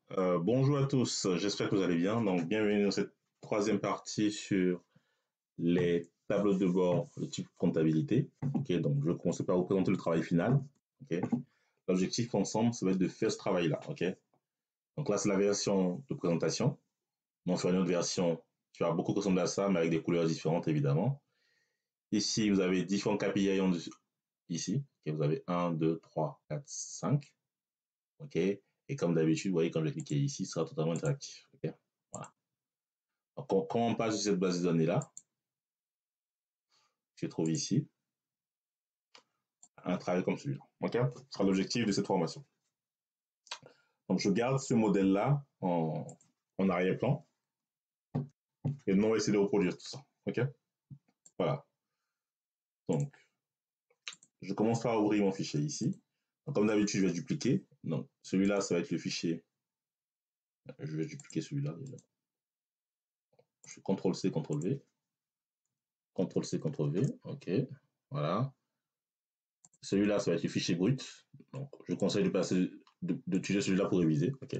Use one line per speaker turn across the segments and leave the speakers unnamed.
Bonjour à tous, j'espère que vous allez bien. Donc, bienvenue dans cette troisième partie sur les tableaux de bord de type comptabilité. Ok, donc je vais commencer par vous présenter le travail final. Ok, l'objectif ensemble, ça va être de faire ce travail-là. Ok, donc là, c'est la version de présentation. On fera une autre version qui va beaucoup ressembler à ça, mais avec des couleurs différentes, évidemment. Ici, vous avez différents KPI ici. Okay, vous avez 1, 2, 3, 4, 5. Ok, et comme d'habitude, vous voyez, quand je vais cliquer ici, ce sera totalement interactif. Ok, voilà. Donc, quand on passe sur cette base de données-là, je trouve ici un travail comme celui-là. Ok, ce sera l'objectif de cette formation. Donc, je garde ce modèle-là en arrière-plan et on va essayer de reproduire tout ça. Ok, voilà. Donc, je commence par ouvrir mon fichier ici. Donc, comme d'habitude, je vais dupliquer. Donc, celui-là, ça va être le fichier. Je vais dupliquer celui-là déjà. Je fais CTRL-C, CTRL-V. CTRL-C, CTRL-V. Ok, voilà. Celui-là, ça va être le fichier brut. Donc, je conseille de passer, d'utiliser celui-là pour réviser. Ok.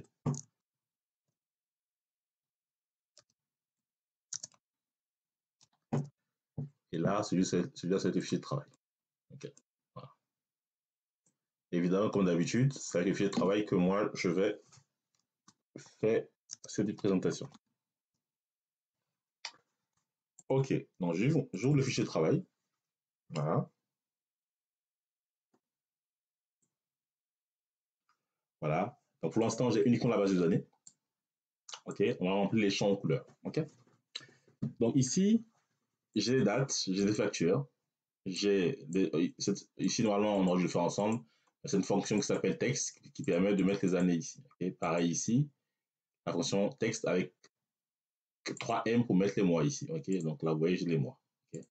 Et là, celui-là, c'est le fichier de travail. Ok. Voilà. Évidemment, comme d'habitude, c'est le fichier de travail que moi, je vais faire cette présentation. Ok. Donc, j'ouvre le fichier de travail. Voilà. Voilà. Donc, pour l'instant, j'ai uniquement la base de données. Ok. On va remplir les champs en couleur. Ok. Donc, ici, j'ai les dates, j'ai des factures. Ici, normalement, on aurait dû le faire ensemble. C'est une fonction qui s'appelle texte qui permet de mettre les années ici. Okay. Pareil ici, la fonction texte avec 3M pour mettre les mois ici. Okay. Donc là, vous voyez, j'ai les mois. Okay.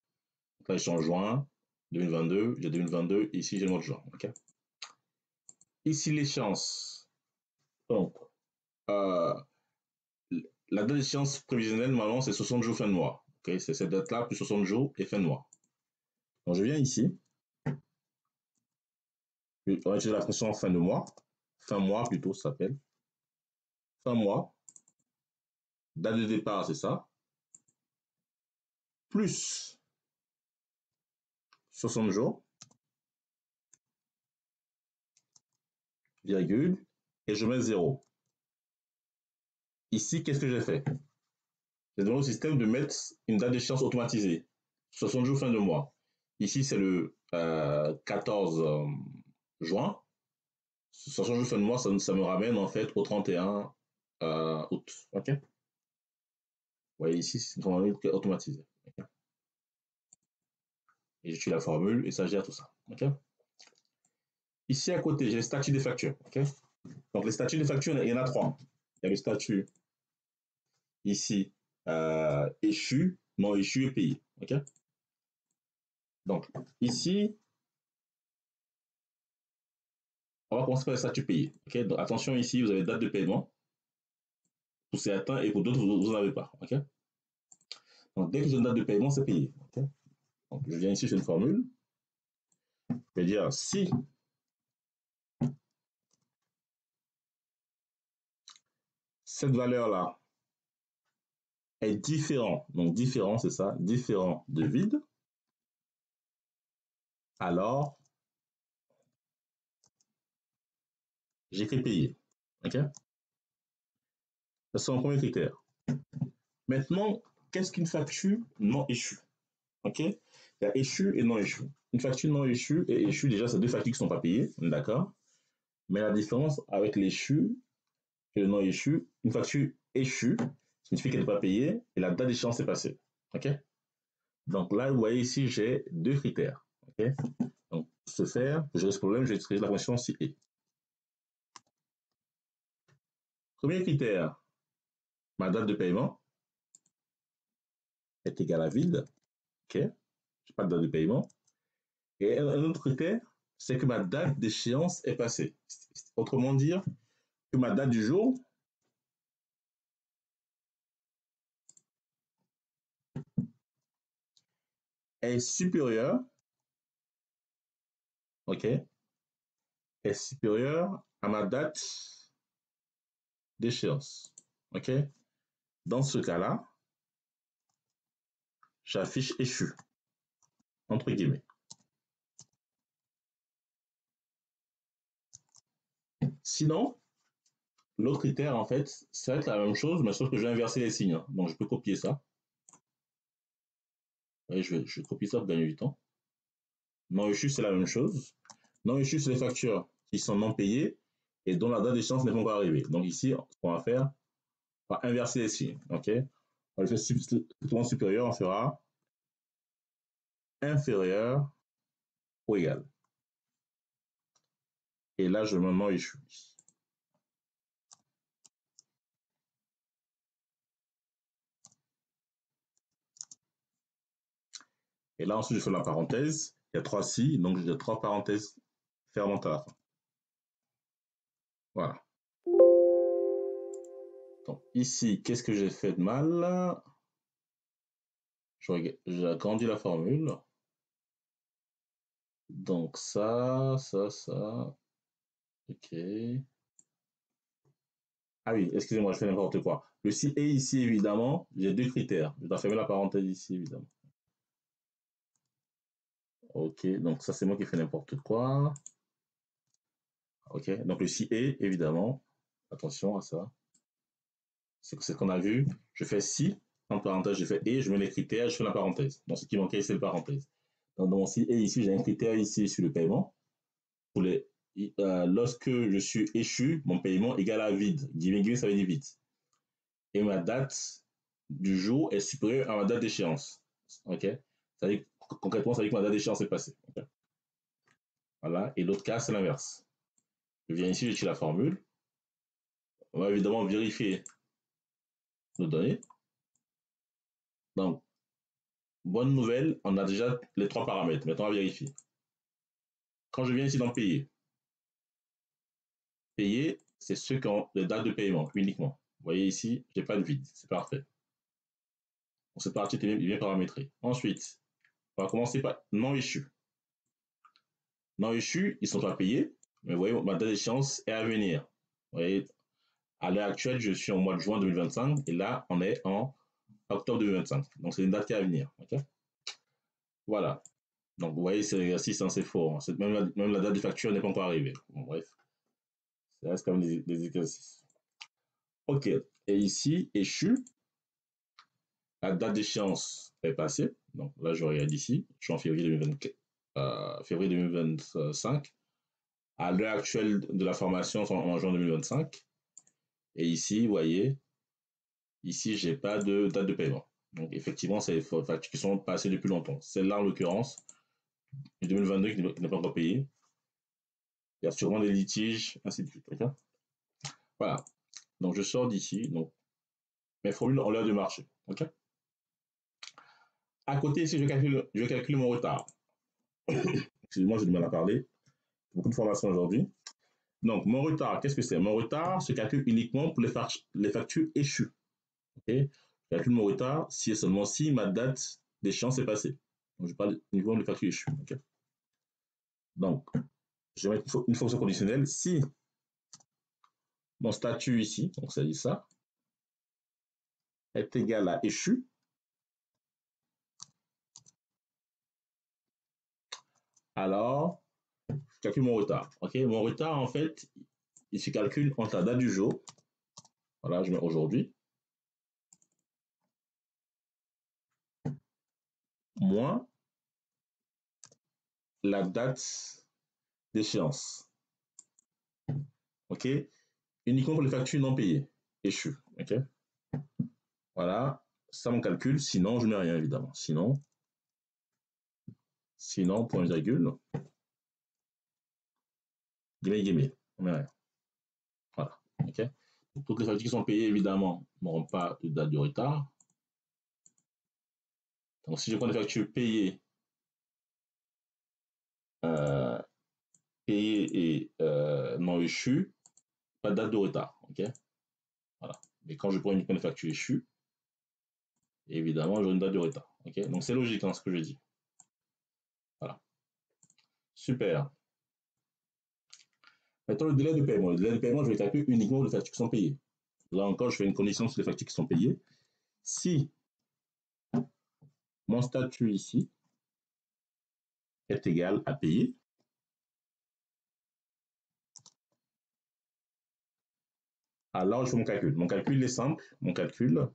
Donc là, je suis en juin 2022, j'ai 2022, ici, j'ai le mois de juin. Okay. Ici, l'échéance. Donc, euh, la date d'échéance prévisionnelle, normalement, c'est 60 jours fin de mois. Okay. C'est cette date-là, plus 60 jours et fin de mois. Donc, je viens ici. On va utiliser la fonction fin de mois. Fin mois, plutôt, ça s'appelle. Fin mois. Date de départ, c'est ça. Plus 60 jours, virgule, et je mets 0. Ici, qu'est-ce que j'ai fait? J'ai demandé au système de mettre une date d'échéance automatisée. 60 jours fin de mois. Ici, c'est le 14 juin. 60 jours fin de mois, ça me ramène en fait au 31 août. OK? Vous voyez ici, c'est une formule automatisée. Okay? Et j'utilise la formule et ça gère tout ça. OK? Ici, à côté, j'ai les statuts des factures. OK? Donc, les statuts des factures, il y en a 3. Il y a le statut ici, échu, non échu et payé. OK? Donc, ici, on va commencer par le statut payé. OK? Donc, attention, ici, vous avez date de paiement pour certains et pour d'autres, vous n'en avez pas. OK? Donc, dès que j'ai une date de paiement, c'est payé. OK? Donc, je viens ici, j'ai une formule. Je vais dire si cette valeur-là est différent, donc différent, c'est ça, différent de vide, alors j'écris payé. OK? Ça, c'est mon premier critère. Maintenant, qu'est-ce qu'une facture non échue? OK? Il y a échu et non échu. Une facture non échue et échue, déjà, c'est deux factures qui ne sont pas payées, d'accord? Mais la différence avec l'échu et le non échu, une facture échue signifie qu'elle n'est pas payée et la date d'échéance est passée. OK? Donc là, vous voyez ici, j'ai deux critères. OK? Donc, pour ce faire, pour gérer ce problème, je vais utiliser la fonction si et. Premier critère, ma date de paiement est égale à vide. OK? Je n'ai pas de date de paiement. Et un autre critère, c'est que ma date d'échéance est passée. Autrement dit, que ma date du jour est supérieure, OK, est supérieure à ma date d'échéance. OK? Dans ce cas-là, j'affiche échu, entre guillemets. Sinon, l'autre critère, en fait, ça va être la même chose, mais sauf que je vais inverser les signes. Donc, je peux copier ça. Et je copie ça pour gagner du temps. Non échu, c'est la même chose. Non échu, c'est les factures qui sont non payées et dont la date d'échéance n'est pas encore arrivée. Donc, ici, ce qu'on va faire, on va inverser les signes. OK? On va le faire strictement supérieur, on fera inférieur ou égal. Et là, je mets non échu. Et là, ensuite, je fais la parenthèse. Il y a 3 si, donc j'ai 3 parenthèses fermantes à la fin. Voilà. Donc, ici, qu'est-ce que j'ai fait de mal? J'ai agrandi la formule. Donc, ça. OK. Ah oui, excusez-moi, je fais n'importe quoi. Le si et ici, évidemment, j'ai 2 critères. Je dois fermer la parenthèse ici, évidemment. OK, donc ça, c'est moi qui fais n'importe quoi. OK, donc le si et, évidemment. Attention à ça. C'est ce qu'on a vu. Je fais si, en parenthèse, je fais et, je mets les critères, je fais la parenthèse. Donc, ce qui manquait, c'est la parenthèse. Donc, dans mon si et ici, j'ai un critère ici sur le paiement. Pour lorsque je suis échu, mon paiement égale à vide. Giving, ça veut dire vide. Et ma date du jour est supérieure à ma date d'échéance. OK? Ça veut dire, concrètement, ça veut dire que ma date d'échéance est passée. Okay? Voilà. Et l'autre cas, c'est l'inverse. Je viens ici, j'utilise la formule. On va évidemment vérifier nos données. Donc, bonne nouvelle, on a déjà les 3 paramètres. Maintenant, on va vérifier. Quand je viens ici dans payer, payer, c'est ceux qui ont les dates de paiement uniquement. Vous voyez ici, je n'ai pas de vide. C'est parfait. Donc, cette partie est bien paramétrée. Ensuite, on va commencer par non échu. Non échu, ils ne sont pas payés. Mais vous voyez, ma date d'échéance est à venir. Vous voyez, à l'heure actuelle, je suis en mois de juin 2025 et là, on est en octobre 2025. Donc, c'est une date qui est à venir. Okay? Voilà. Donc, vous voyez, c'est l'exercice, hein, c'est fort. Hein. Même la date de facture n'est pas encore arrivée. Bon, bref, ça reste quand même des exercices. OK. Et ici, échu, la date d'échéance est passée. Donc, là, je regarde ici. Je suis en février 2025. À l'heure actuelle de la formation, en juin 2025. Et ici, vous voyez, ici, je n'ai pas de date de paiement. Donc, effectivement, c'est des factures qui sont passées depuis longtemps. Celle-là, en l'occurrence, 2022 qui n'est pas encore payée. Il y a sûrement des litiges, ainsi de suite. Okay? Voilà. Donc, je sors d'ici. Donc, mes formules ont l'air de marcher. Okay? À côté, ici, je calcule mon retard. Excusez-moi, j'ai du mal à parler. Beaucoup de formations aujourd'hui. Donc, mon retard, qu'est-ce que c'est? Mon retard se calcule uniquement pour les factures échues. Okay? Je calcule mon retard si et seulement si ma date d'échéance est passée. Donc, je parle uniquement des factures échues. Okay? Donc, je vais mettre une fonction conditionnelle. Si mon statut ici, donc ça dit ça, est égal à échu, alors je calcule mon retard. Okay? Mon retard, en fait, il se calcule entre la date du jour, voilà, je mets aujourd'hui, moins la date d'échéance. OK? Uniquement pour les factures non payées, échues. OK? Voilà, ça mon calcul, sinon je mets rien évidemment. Sinon, point virgule, guillemets, on met rien. Voilà. OK? Toutes les factures qui sont payées, évidemment, n'auront pas de date de retard. Donc, si je prends des factures payées, euh, et non échues, pas de date de retard. OK? Voilà. Mais quand je prends uniquement des factures échues, évidemment, j'aurai une date de retard. OK? Donc, c'est logique, hein, ce que je dis. Voilà. Super. Maintenant, le délai de paiement. Le délai de paiement, je vais calculer uniquement les factures qui sont payées. Là encore, je fais une condition sur les factures qui sont payées. Si mon statut ici est égal à payer, alors je fais mon calcul. Mon calcul est simple. Mon calcul,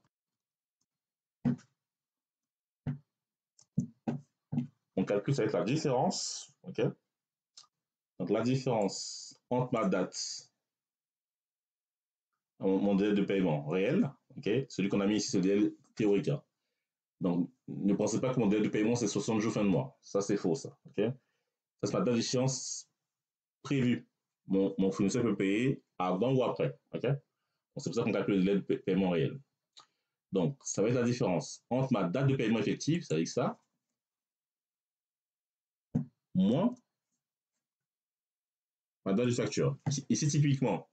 ça va être la différence. OK? Donc la différence entre ma date, mon délai de paiement réel, OK? Celui qu'on a mis ici, c'est le délai théorique. Hein. Donc ne pensez pas que mon délai de paiement, c'est 60 jours fin de mois. Ça, c'est faux, ça. OK? Ça, c'est ma date d'échéance prévue. Mon fournisseur peut payer avant ou après. OK? C'est pour ça qu'on calcule le délai de paiement réel. Donc, ça va être la différence entre ma date de paiement effective, c'est-à-dire ça, moins ma date de facture. Ici, typiquement,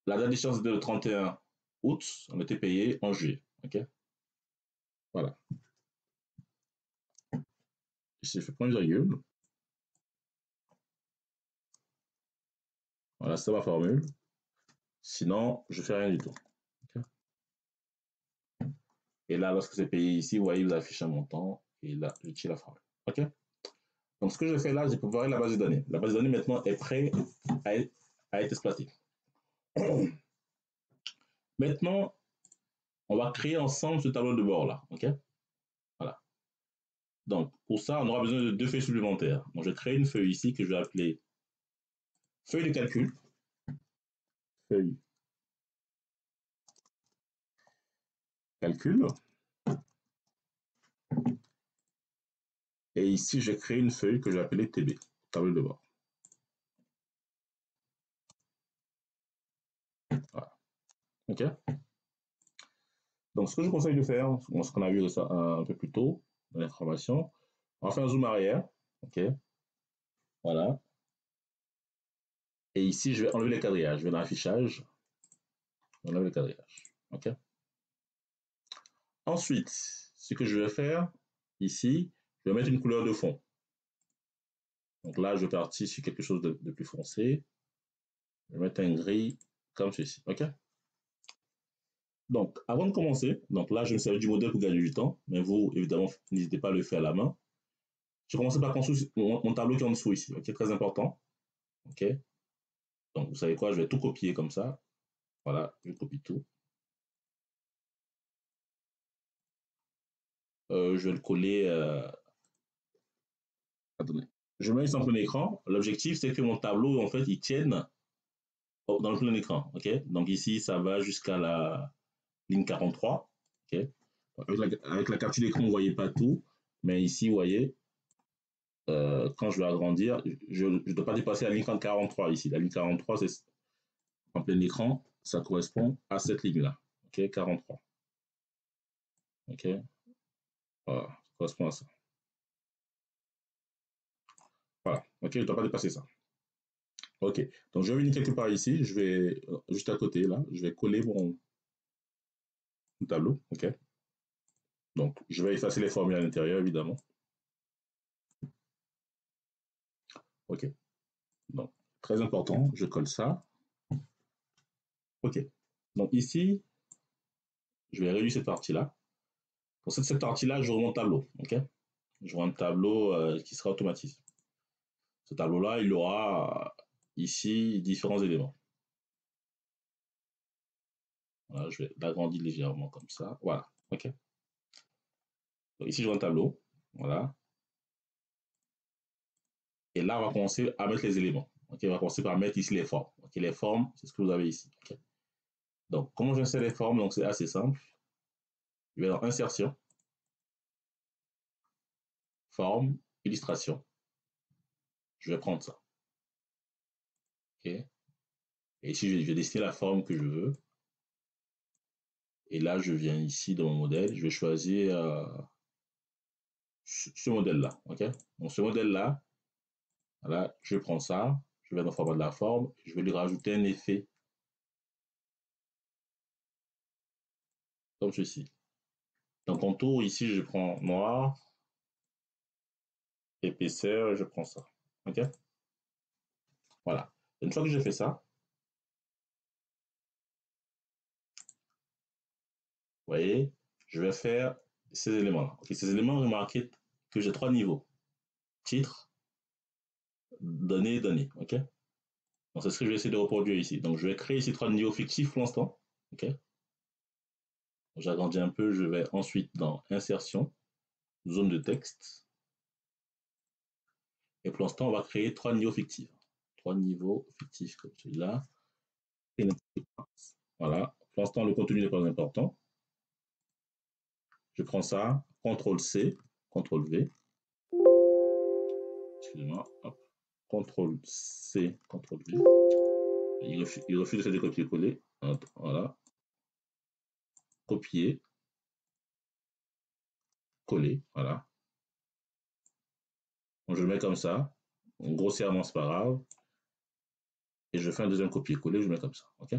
la date d'échéance était le 31 août, on était payé en juillet. OK? Voilà. Ici, je fais point virgule. Voilà, c'est ma formule. Sinon, je ne fais rien du tout. Okay? Et là, lorsque c'est payé ici, vous voyez, vous affichez un montant et là, j'utilise la formule. OK? Donc, ce que je fais là, j'ai préparé la base de données. La base de données, maintenant, est prête à être exploitée. Maintenant, on va créer ensemble ce tableau de bord là. OK? Voilà. Donc, pour ça, on aura besoin de 2 feuilles supplémentaires. Donc, je crée une feuille ici que je vais appeler feuille de calcul. Feuille calcul. Et ici, je crée une feuille que je vais appeler TB, tableau de bord. Voilà. OK? Donc, ce que je conseille de faire, ce qu'on a vu ça un peu plus tôt dans l'information, on va faire un zoom arrière. OK? Voilà. Et ici, je vais enlever les quadrillages. Je vais dans l'affichage. Enlever les quadrillages. OK? Ensuite, ce que je vais faire ici, je vais mettre une couleur de fond. Donc là, je vais partir sur quelque chose de plus foncé. Je vais mettre un gris comme ceci. OK? Donc, avant de commencer, donc là, je me sers du modèle pour gagner du temps, mais vous, évidemment, n'hésitez pas à le faire à la main. Je vais commencer par construire mon tableau qui est en dessous ici. OK? Très important. OK? Donc, vous savez quoi? Je vais tout copier comme ça. Voilà, je copie tout. Je vais le coller. Attendez. Je mets ça en plein écran. L'objectif, c'est que mon tableau, en fait, il tienne dans le plein écran. OK? Donc ici, ça va jusqu'à la ligne 43. OK? Avec la capture d'écran, vous ne voyez pas tout. Mais ici, vous voyez, quand je vais agrandir, je ne dois pas dépasser la ligne 43 ici. La ligne 43, c'est en plein écran, ça correspond à cette ligne-là. OK? 43. OK? Voilà, ça correspond à ça. Voilà. OK, je ne dois pas dépasser ça. OK. Donc, je vais venir quelque part ici. Je vais, juste à côté, là, je vais coller mon tableau. OK? Donc, je vais effacer les formules à l'intérieur, évidemment. OK. Donc, très important, je colle ça. OK. Donc, ici, je vais réduire cette partie-là. Pour cette partie-là, je remonte tableau. OK? Je vois un tableau qui sera automatisé. Ce tableau-là, il aura ici différents éléments. Voilà, je vais l'agrandir légèrement comme ça. Voilà. OK. Donc, ici, je vois un tableau. Voilà. Et là, on va commencer à mettre les éléments. OK? On va commencer par mettre ici les formes. OK? Les formes, c'est ce que vous avez ici. OK? Donc, comment j'insère les formes? Donc, c'est assez simple. Je vais dans Insertion, Forme, Illustration. Je vais prendre ça. OK? Et ici, je vais dessiner la forme que je veux. Et là, je viens ici dans mon modèle. Je vais choisir ce modèle-là. OK? Donc, ce modèle-là, voilà, je prends ça. Je vais dans le format de la forme. Je vais lui rajouter un effet comme ceci. Donc, contour, ici, je prends noir. Épaisseur, je prends ça. OK? Voilà. Une fois que j'ai fait ça, voyez, je vais faire ces éléments-là. Okay, ces éléments, remarquez que j'ai 3 niveaux. Titre, données, données. OK? Donc, c'est ce que je vais essayer de reproduire ici. Donc, je vais créer ici 3 niveaux fictifs pour l'instant. OK? J'agrandis un peu. Je vais ensuite dans Insertion, Zone de texte. Et pour l'instant, on va créer 3 niveaux fictifs. 3 niveaux fictifs comme celui-là. Voilà. Pour l'instant, le contenu n'est pas important. Je prends ça, CTRL-C, CTRL-V. Excusez-moi. CTRL-C, CTRL-V. Il refuse de faire des copier-coller. Voilà. Copier. Coller. Voilà. Donc, je le mets comme ça. Grossièrement, c'est pas grave. Et je fais un deuxième copier-coller, je mets comme ça. OK?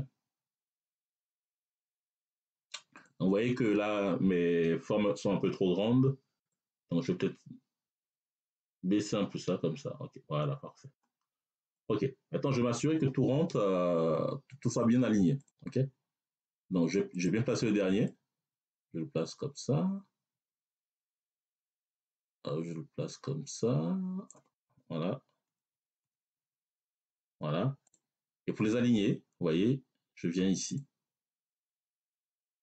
Donc, vous voyez que là, mes formes sont un peu trop grandes. Donc, je vais peut-être baisser un peu ça comme ça. OK, voilà, parfait. OK, maintenant, je vais m'assurer que tout rentre, tout soit bien aligné. OK? Donc, je vais bien placer le dernier. Je le place comme ça. Je le place comme ça. Voilà. Voilà. Et pour les aligner, vous voyez, je viens ici.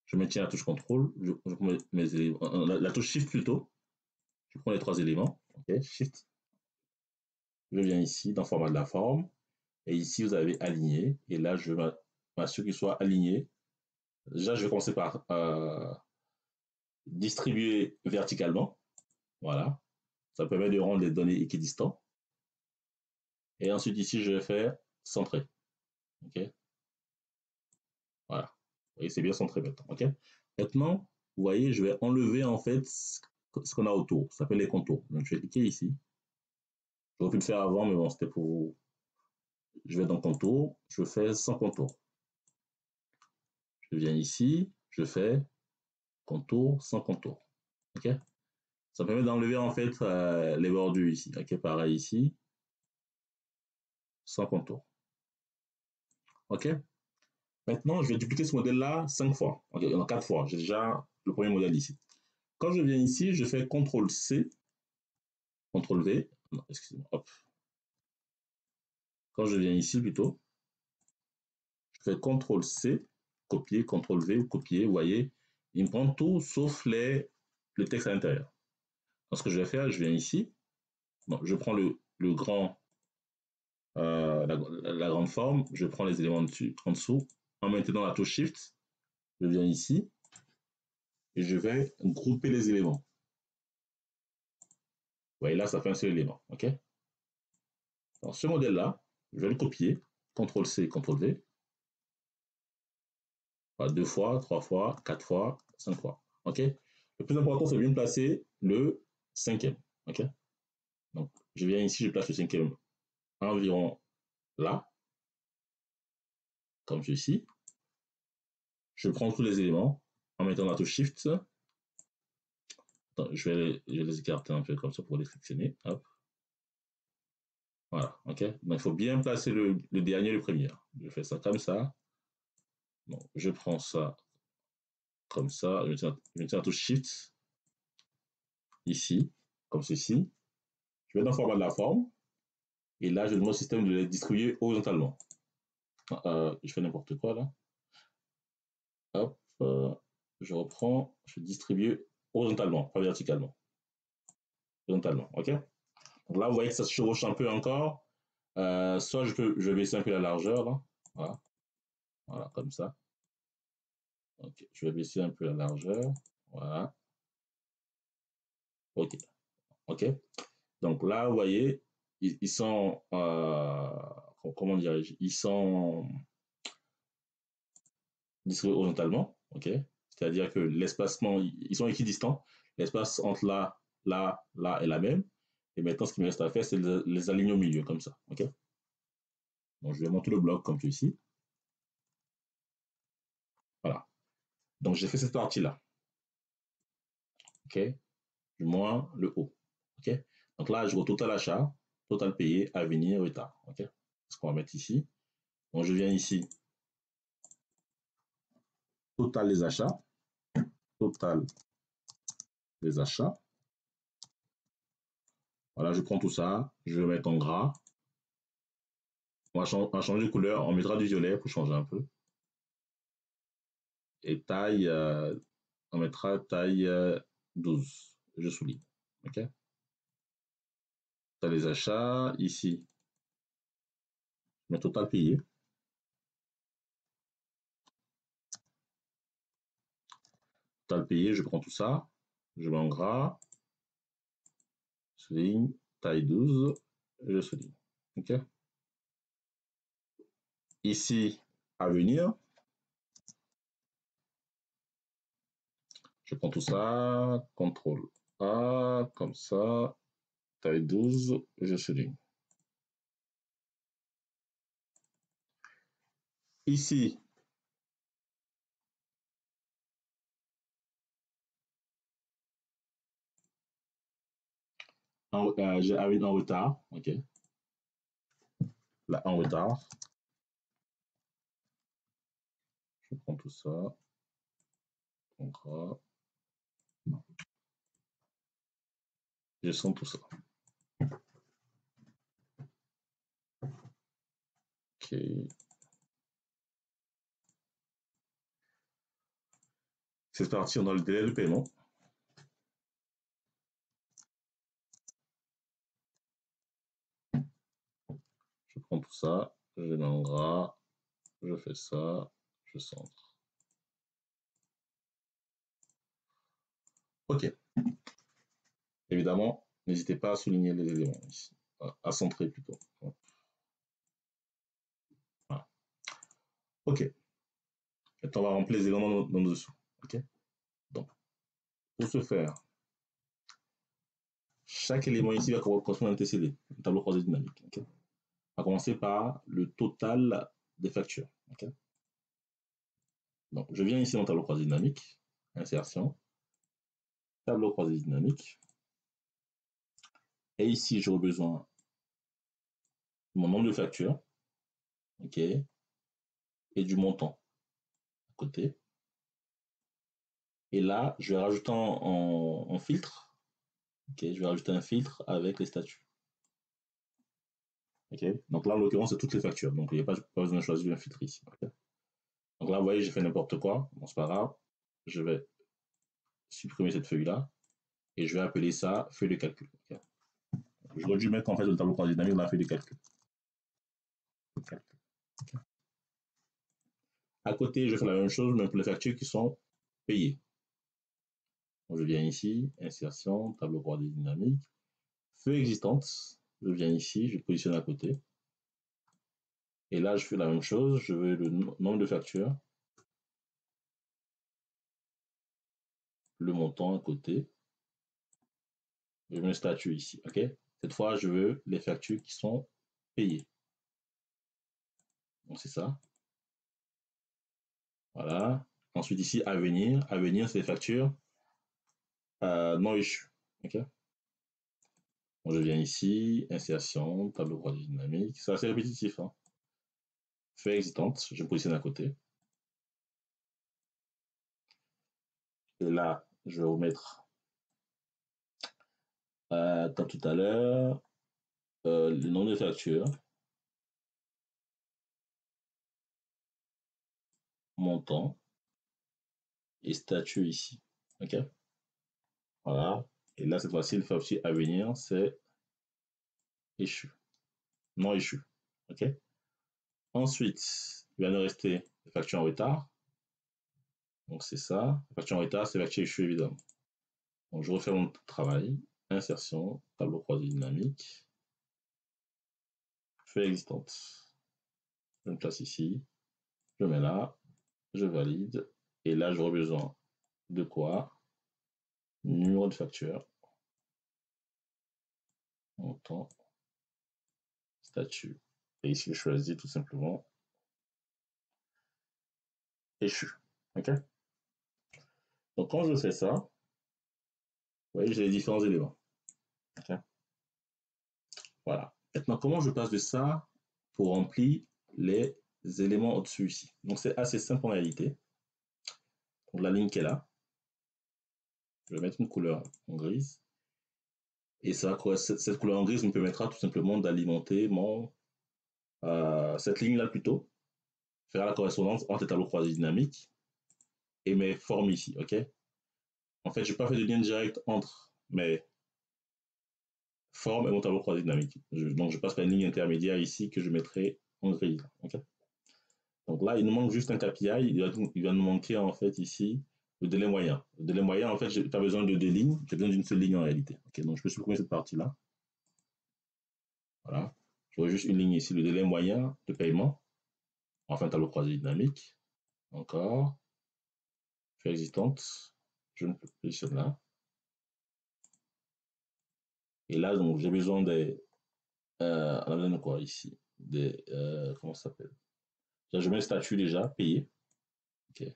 Je maintiens la touche CTRL. Je prends mes éléments, la touche SHIFT plutôt. Je prends les 3 éléments. OK, SHIFT. Je viens ici dans format de la forme. Et ici, vous avez aligné. Et là, je m'assure qu'il soit aligné. Déjà, je vais commencer par distribuer verticalement. Voilà. Ça permet de rendre les données équidistants. Et ensuite, ici, je vais faire centrer. OK? Voilà. Vous voyez, c'est bien centré maintenant. OK? Maintenant, vous voyez, je vais enlever en fait ce qu'on a autour. Ça s'appelle les contours. Donc, je vais cliquer ici. J'aurais pu le faire avant, mais bon, c'était pour. Je vais dans contour. Je fais sans contour. Je viens ici. Je fais contour sans contour. OK? Ça permet d'enlever en fait les bordures ici. OK? Pareil ici. Sans contour. OK? Maintenant, je vais dupliquer ce modèle-là 5 fois. OK? Il y en a 4 fois. J'ai déjà le premier modèle ici. Quand je viens ici, je fais CTRL-C, CTRL-V. Non, excusez-moi. Hop. Quand je viens ici plutôt, je fais CTRL-C, copier, CTRL-V, copier. Vous voyez, il me prend tout sauf le texte à l'intérieur. Donc, ce que je vais faire, je viens ici. Bon, je prends le grand, la grande forme. Je prends les éléments en dessous. En maintenant la touche Shift, je viens ici et je vais grouper les éléments. Vous voyez, là, ça fait un seul élément. OK? Alors, ce modèle-là, je vais le copier. CTRL-C, CTRL-V. Voilà, 2 fois, 3 fois, 4 fois, 5 fois. OK? Le plus important, c'est bien placer le cinquième. OK? Donc, je viens ici, je place le cinquième environ là, comme ceci. Je prends tous les éléments en mettant la touche Shift. Attends, je vais les écarter un peu comme ça pour les sélectionner. Hop. Voilà, OK? Donc, il faut bien placer le dernier et le premier. Je fais ça comme ça. Bon, je prends ça comme ça. Je tiens la touche Shift ici, comme ceci. Je vais dans le format de la forme. Et là, je demande au système de les distribuer horizontalement. Je fais n'importe quoi là. Hop, je reprends, je distribue horizontalement, pas verticalement. Horizontalement, OK? Donc là, vous voyez que ça se chevauche un peu encore. Soit je vais baisser un peu la largeur là. Voilà, voilà comme ça. Ok, je vais baisser un peu la largeur. Voilà. Ok, ok. Donc là, vous voyez, ils sont, comment dirais-je, ils sont distribués horizontalement, ok. C'est-à-dire que l'espacement, ils sont équidistants. L'espace entre là, là, là est la même. Et maintenant, ce qui me reste à faire, c'est les aligner au milieu, comme ça, ok. Donc, je vais monter le bloc comme ceci. Voilà. Donc, j'ai fait cette partie-là. OK? Du moins le haut. OK? Donc là, je vais au total achat, total payé, à venir, retard. OK? Ce qu'on va mettre ici. Donc, je viens ici, total des achats. total des achats. Voilà, je prends tout ça, je vais mettre en gras. On va changer de couleur, on mettra du violet pour changer un peu. Et taille, on mettra taille 12. Je souligne. OK? Total des achats, ici, je mets total payé. Total payé, je prends tout ça, je mets en gras, souligne, taille 12, je souligne. OK? Ici, à venir, je prends tout ça, CTRL A, comme ça, taille 12, je souligne. Ici, j'ai en retard, OK? Là, en retard, je prends tout ça, en gras, je sens tout ça. OK. C'est parti, on a le délai de paiement. Je prends tout ça, je mets en gras, je fais ça, je centre. OK. Évidemment, n'hésitez pas à souligner les éléments ici, à centrer plutôt. Voilà. OK. Maintenant, on va remplir les éléments dans le dessous. OK. Donc, pour ce faire, chaque élément ici va correspondre à un TCD, un tableau croisé dynamique. Okay. On va commencer par le total des factures. Okay. Donc, je viens ici dans le tableau croisé dynamique, insertion, tableau croisé dynamique. Et ici, j'aurai besoin de mon nombre de factures, OK, et du montant à côté. Et là, je vais rajouter en filtre, OK, je vais rajouter un filtre avec les statuts. OK, donc là, en l'occurrence, c'est toutes les factures. Donc, il n'y a pas besoin de choisir un filtre ici. Okay. Donc là, vous voyez, j'ai fait n'importe quoi. Bon, c'est pas grave. Je vais supprimer cette feuille-là et je vais appeler ça feuille de calcul. Okay. J'aurais dû mettre en fait le tableau croisé dynamique dans la feuille de calcul. Okay. À côté, je fais la même chose, mais pour les factures qui sont payées. Donc, je viens ici, insertion, tableau croisé dynamique, feuille existante. Je viens ici, je positionne à côté. Et là, je fais la même chose. Je veux le nombre de factures, le montant à côté. Je mets un statut ici. OK? Cette fois, je veux les factures qui sont payées. Donc, c'est ça. Voilà. Ensuite, ici, à venir. À venir, c'est les factures non issues. OK? Donc, je viens ici, insertion, tableau croisé dynamique. C'est assez répétitif. Hein? Feuille existante, je positionne à côté. Et là, je vais remettre, comme tout à l'heure, le nombre de factures, montant et statut ici. OK? Voilà. Et là, cette fois-ci, le facture à venir, c'est échu. Non échu. OK? Ensuite, il va nous rester les factures en retard. Donc, c'est ça. La facture en retard, c'est facture échue, évidemment. Donc, je refais mon travail. Insertion, tableau croisé dynamique, feuille existante. Je me place ici. Je mets là. Je valide. Et là, j'aurai besoin de quoi? Numéro de facture, montant, statut. Et ici, je choisis tout simplement échu. OK? Donc, quand je fais ça, vous voyez, j'ai les différents éléments. OK? Voilà. Maintenant, comment je passe de ça pour remplir les éléments au-dessus ici? Donc, c'est assez simple en réalité. Donc, la ligne qui est là, Je vais mettre une couleur en grise. Et ça, cette couleur en grise me permettra tout simplement d'alimenter cette ligne-là plutôt, faire la correspondance entre les tableaux croisés dynamiques et mes formes ici, ok? En fait, je n'ai pas fait de lien direct entre mes formes et mon tableau croisé dynamique. Donc, je passe par une ligne intermédiaire ici que je mettrai en gris, ok? Donc là, il nous manque juste un KPI. Il va nous manquer en fait ici le délai moyen. Le délai moyen, en fait, j'ai pas besoin de deux lignes, j'ai besoin d'une seule ligne en réalité. Ok, donc je peux supprimer cette partie-là. Voilà. J'aurai juste une ligne ici, le délai moyen de paiement. Enfin, tableau croisé dynamique. Encore. Fait existante. Je me positionne là. Et là, donc, j'ai besoin des. On a besoin de quoi ici? Des. Comment ça s'appelle? Je mets le statut déjà, payé. Ok.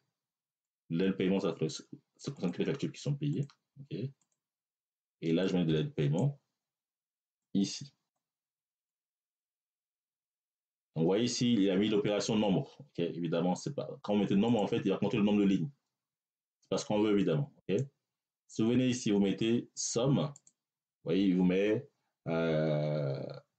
Là, le paiement, ça concerne que les factures qui sont payées. Ok. Et là, je mets le délai de paiement ici. Donc, vous voyez ici, il a mis l'opération nombre. Ok. Évidemment, c'est pas. Quand on met le nombre, en fait, il va compter le nombre de lignes. C'est pas ce qu'on veut, évidemment. Ok. Si vous venez ici, vous mettez somme. Vous voyez, il vous met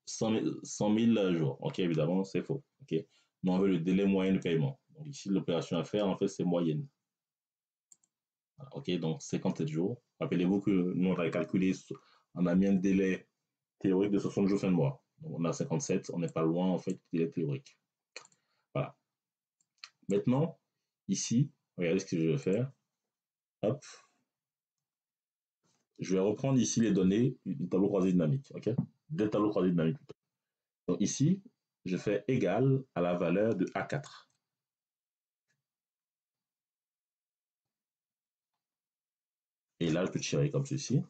100 000 jours. Ok, évidemment, c'est faux. Ok. Nous, on veut le délai moyen de paiement. Donc, ici, l'opération à faire, en fait, c'est moyenne. Voilà, ok, donc 57 jours. Rappelez-vous que nous, on a calculé, on a mis un délai théorique de 60 jours fin de mois. Donc, on a 57, on n'est pas loin, en fait, du délai théorique. Voilà. Maintenant, ici, regardez ce que je vais faire. Hop. Je vais reprendre ici les données du tableau croisé dynamique. OK? Des tableaux croisés dynamiques. Donc ici, je fais égal à la valeur de A4. Et là, je peux tirer comme ceci.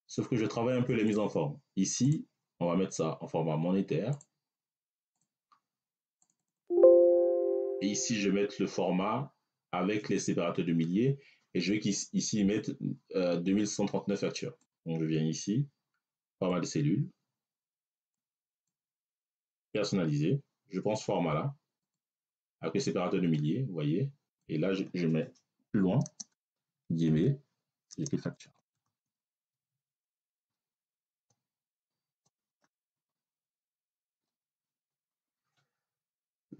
Sauf que je travaille un peu les mises en forme. Ici, on va mettre ça en format monétaire. Et ici, je vais mettre le format avec les séparateurs de milliers. Et je vais ici mettre 2139 factures. Donc, je viens ici, format de cellules, personnalisé. Je prends ce format-là, avec les séparateurs de milliers, vous voyez. Et là, je mets plus loin, guillemets, j'écris facture.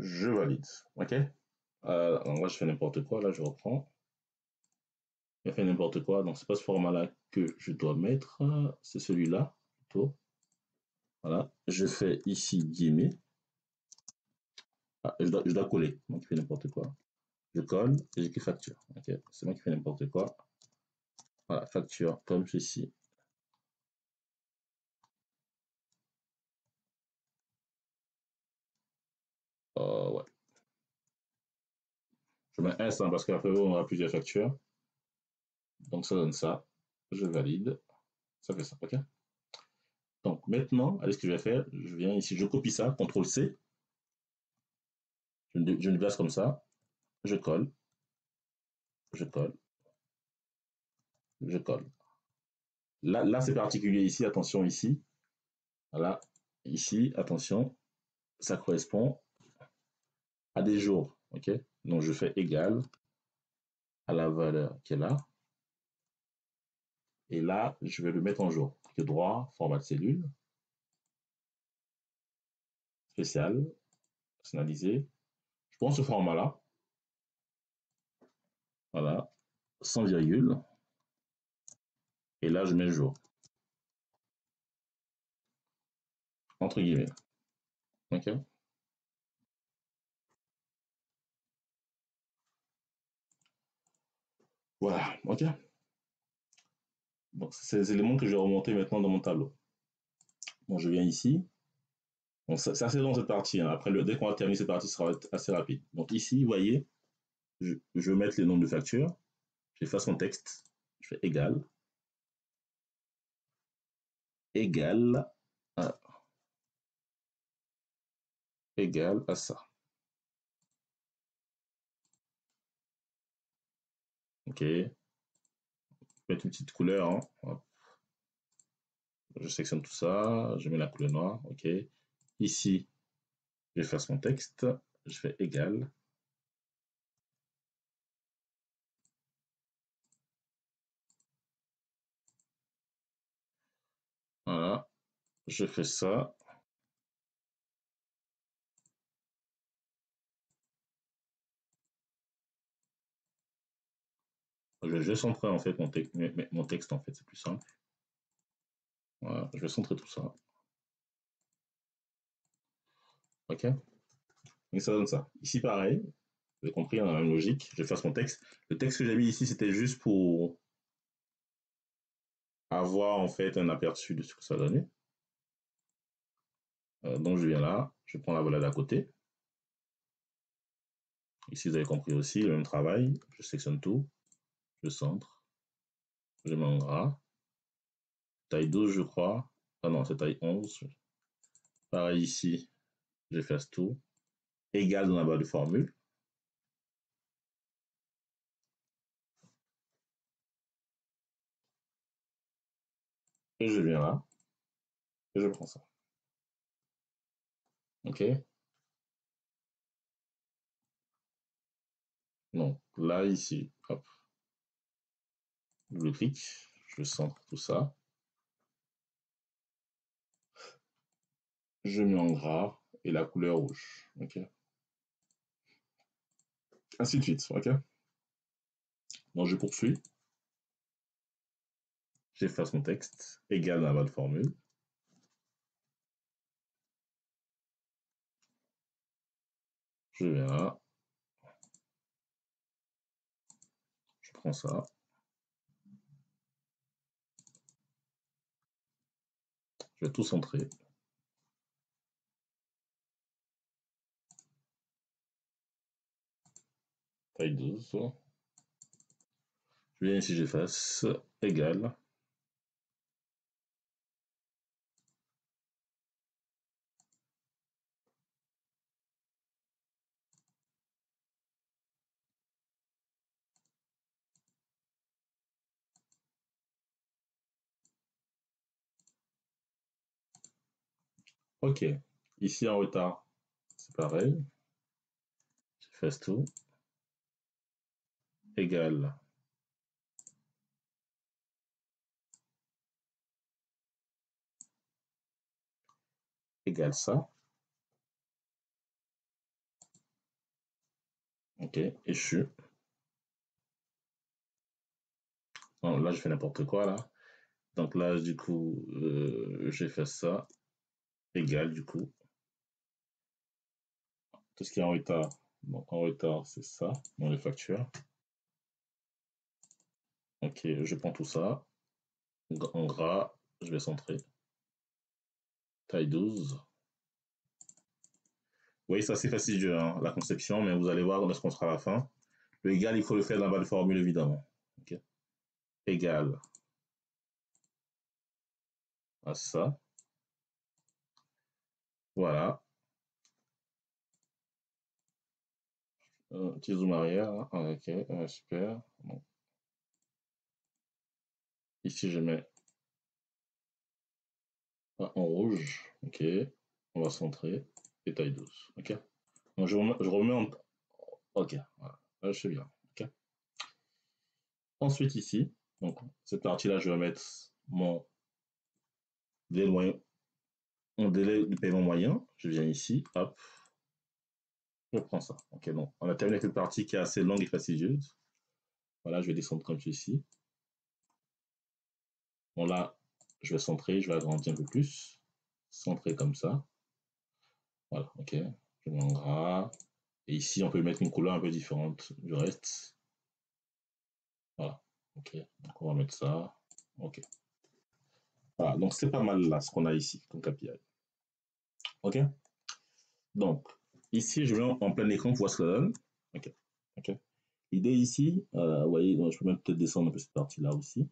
Je valide. OK? Moi, je fais n'importe quoi. Là, je reprends. Je fais n'importe quoi. Donc, c'est pas ce format-là que je dois mettre. C'est celui-là, plutôt. Voilà. Je fais ici guillemets. Ah, je dois coller. Donc, je fais n'importe quoi. Je colle et j'écris facture. OK? C'est moi qui fais n'importe quoi. Voilà, facture comme ceci. Ouais. Je mets S parce qu'après, on aura plusieurs factures. Donc, ça donne ça. Je valide. Ça fait ça. OK? Donc, maintenant, allez, ce que je vais faire, je viens ici, je copie ça, CTRL-C. Je me déplace comme ça. Je colle. Je colle. Je colle. Là c'est particulier ici, attention ici. Voilà. Ici, attention. Ça correspond à des jours. OK? Donc, je fais égal à la valeur qui est là. Et là, je vais le mettre en jour. Clic droit, format de cellule. Spécial. Personnalisé. Je prends ce format-là. Voilà. Sans virgule. Et là, je mets jour. Entre guillemets. OK? Voilà. OK? Donc, c'est les éléments que je vais remonter maintenant dans mon tableau. Bon, je viens ici. Bon, c'est assez long cette partie. Hein. Après, dès qu'on va terminer cette partie, ce sera assez rapide. Donc ici, vous voyez, je vais mettre les nombres de factures. J'efface mon texte. Je fais égal. Égal à, égal à ça. OK. Mettre une petite couleur. Hein. Je sélectionne tout ça. Je mets la couleur noire. OK. Ici, j'efface mon texte. Je fais égal. je fais ça. Je vais centrer en fait mon texte en fait, c'est plus simple. Voilà, je vais centrer tout ça. Ok. Et ça donne ça. Ici pareil, vous avez compris, dans la même logique, je fasse mon texte. Le texte que j'ai mis ici, c'était juste pour avoir en fait un aperçu de ce que ça donnait. Donc je viens là, je prends la volée d'à côté. Ici, vous avez compris aussi, le même travail. Je sélectionne tout, je centre, je mets en gras. Taille 12, je crois. Ah non, c'est taille 11. Pareil ici, j'efface tout. Égal dans la barre de formule. Et je viens là, et je prends ça. OK. Donc là, ici, hop, double-clic, je centre tout ça. Je mets en gras et la couleur rouge. OK. Ainsi de suite. OK. Donc je poursuis. J'efface mon texte. Égal dans la barre de formule. Je viens là. Je prends ça. Je vais tout centrer. Taille 12. Je viens ici, j'efface. Égal. OK. Ici en retard, c'est pareil. J'efface tout. Égal. Égal ça. OK. Échu. Non, là, je fais n'importe quoi là. Donc là, du coup, j'efface ça. Égal, du coup. Tout ce qui est en retard. Donc en retard, c'est ça, dans les factures. OK, je prends tout ça. En gras, je vais centrer. Taille 12. Oui, c'est assez fastidieux, hein, la conception, mais vous allez voir où est-ce qu'on sera à la fin. Le égal, il faut le faire dans la barre de formule, évidemment. OK. Égal à ça. Voilà. Petit zoom arrière. Hein. OK, super. Bon. Ici, je mets en rouge. OK. On va centrer. Et taille 12. OK. Donc, je remets en. OK. Voilà. Là, je fais bien. OK. Ensuite, ici, donc, cette partie-là, je vais mettre délai, moyen, mon délai de paiement moyen. Je viens ici. Hop. Je prends ça. OK. Donc, on a terminé avec cette partie qui est assez longue et fastidieuse. Voilà, je vais descendre comme ceci. Bon, là, je vais centrer. Je vais agrandir un peu plus. Centrer comme ça. Voilà. OK. Je mets en gras. Et ici, on peut mettre une couleur un peu différente du reste. Voilà. OK. Donc, on va mettre ça. OK. Voilà. Donc, c'est pas mal là, ce qu'on a ici comme KPI. OK. Donc, ici, je vais en plein écran pour voir ce que ça donne. OK. OK. L'idée ici, vous voyez, donc je peux même peut-être descendre un peu cette partie-là aussi.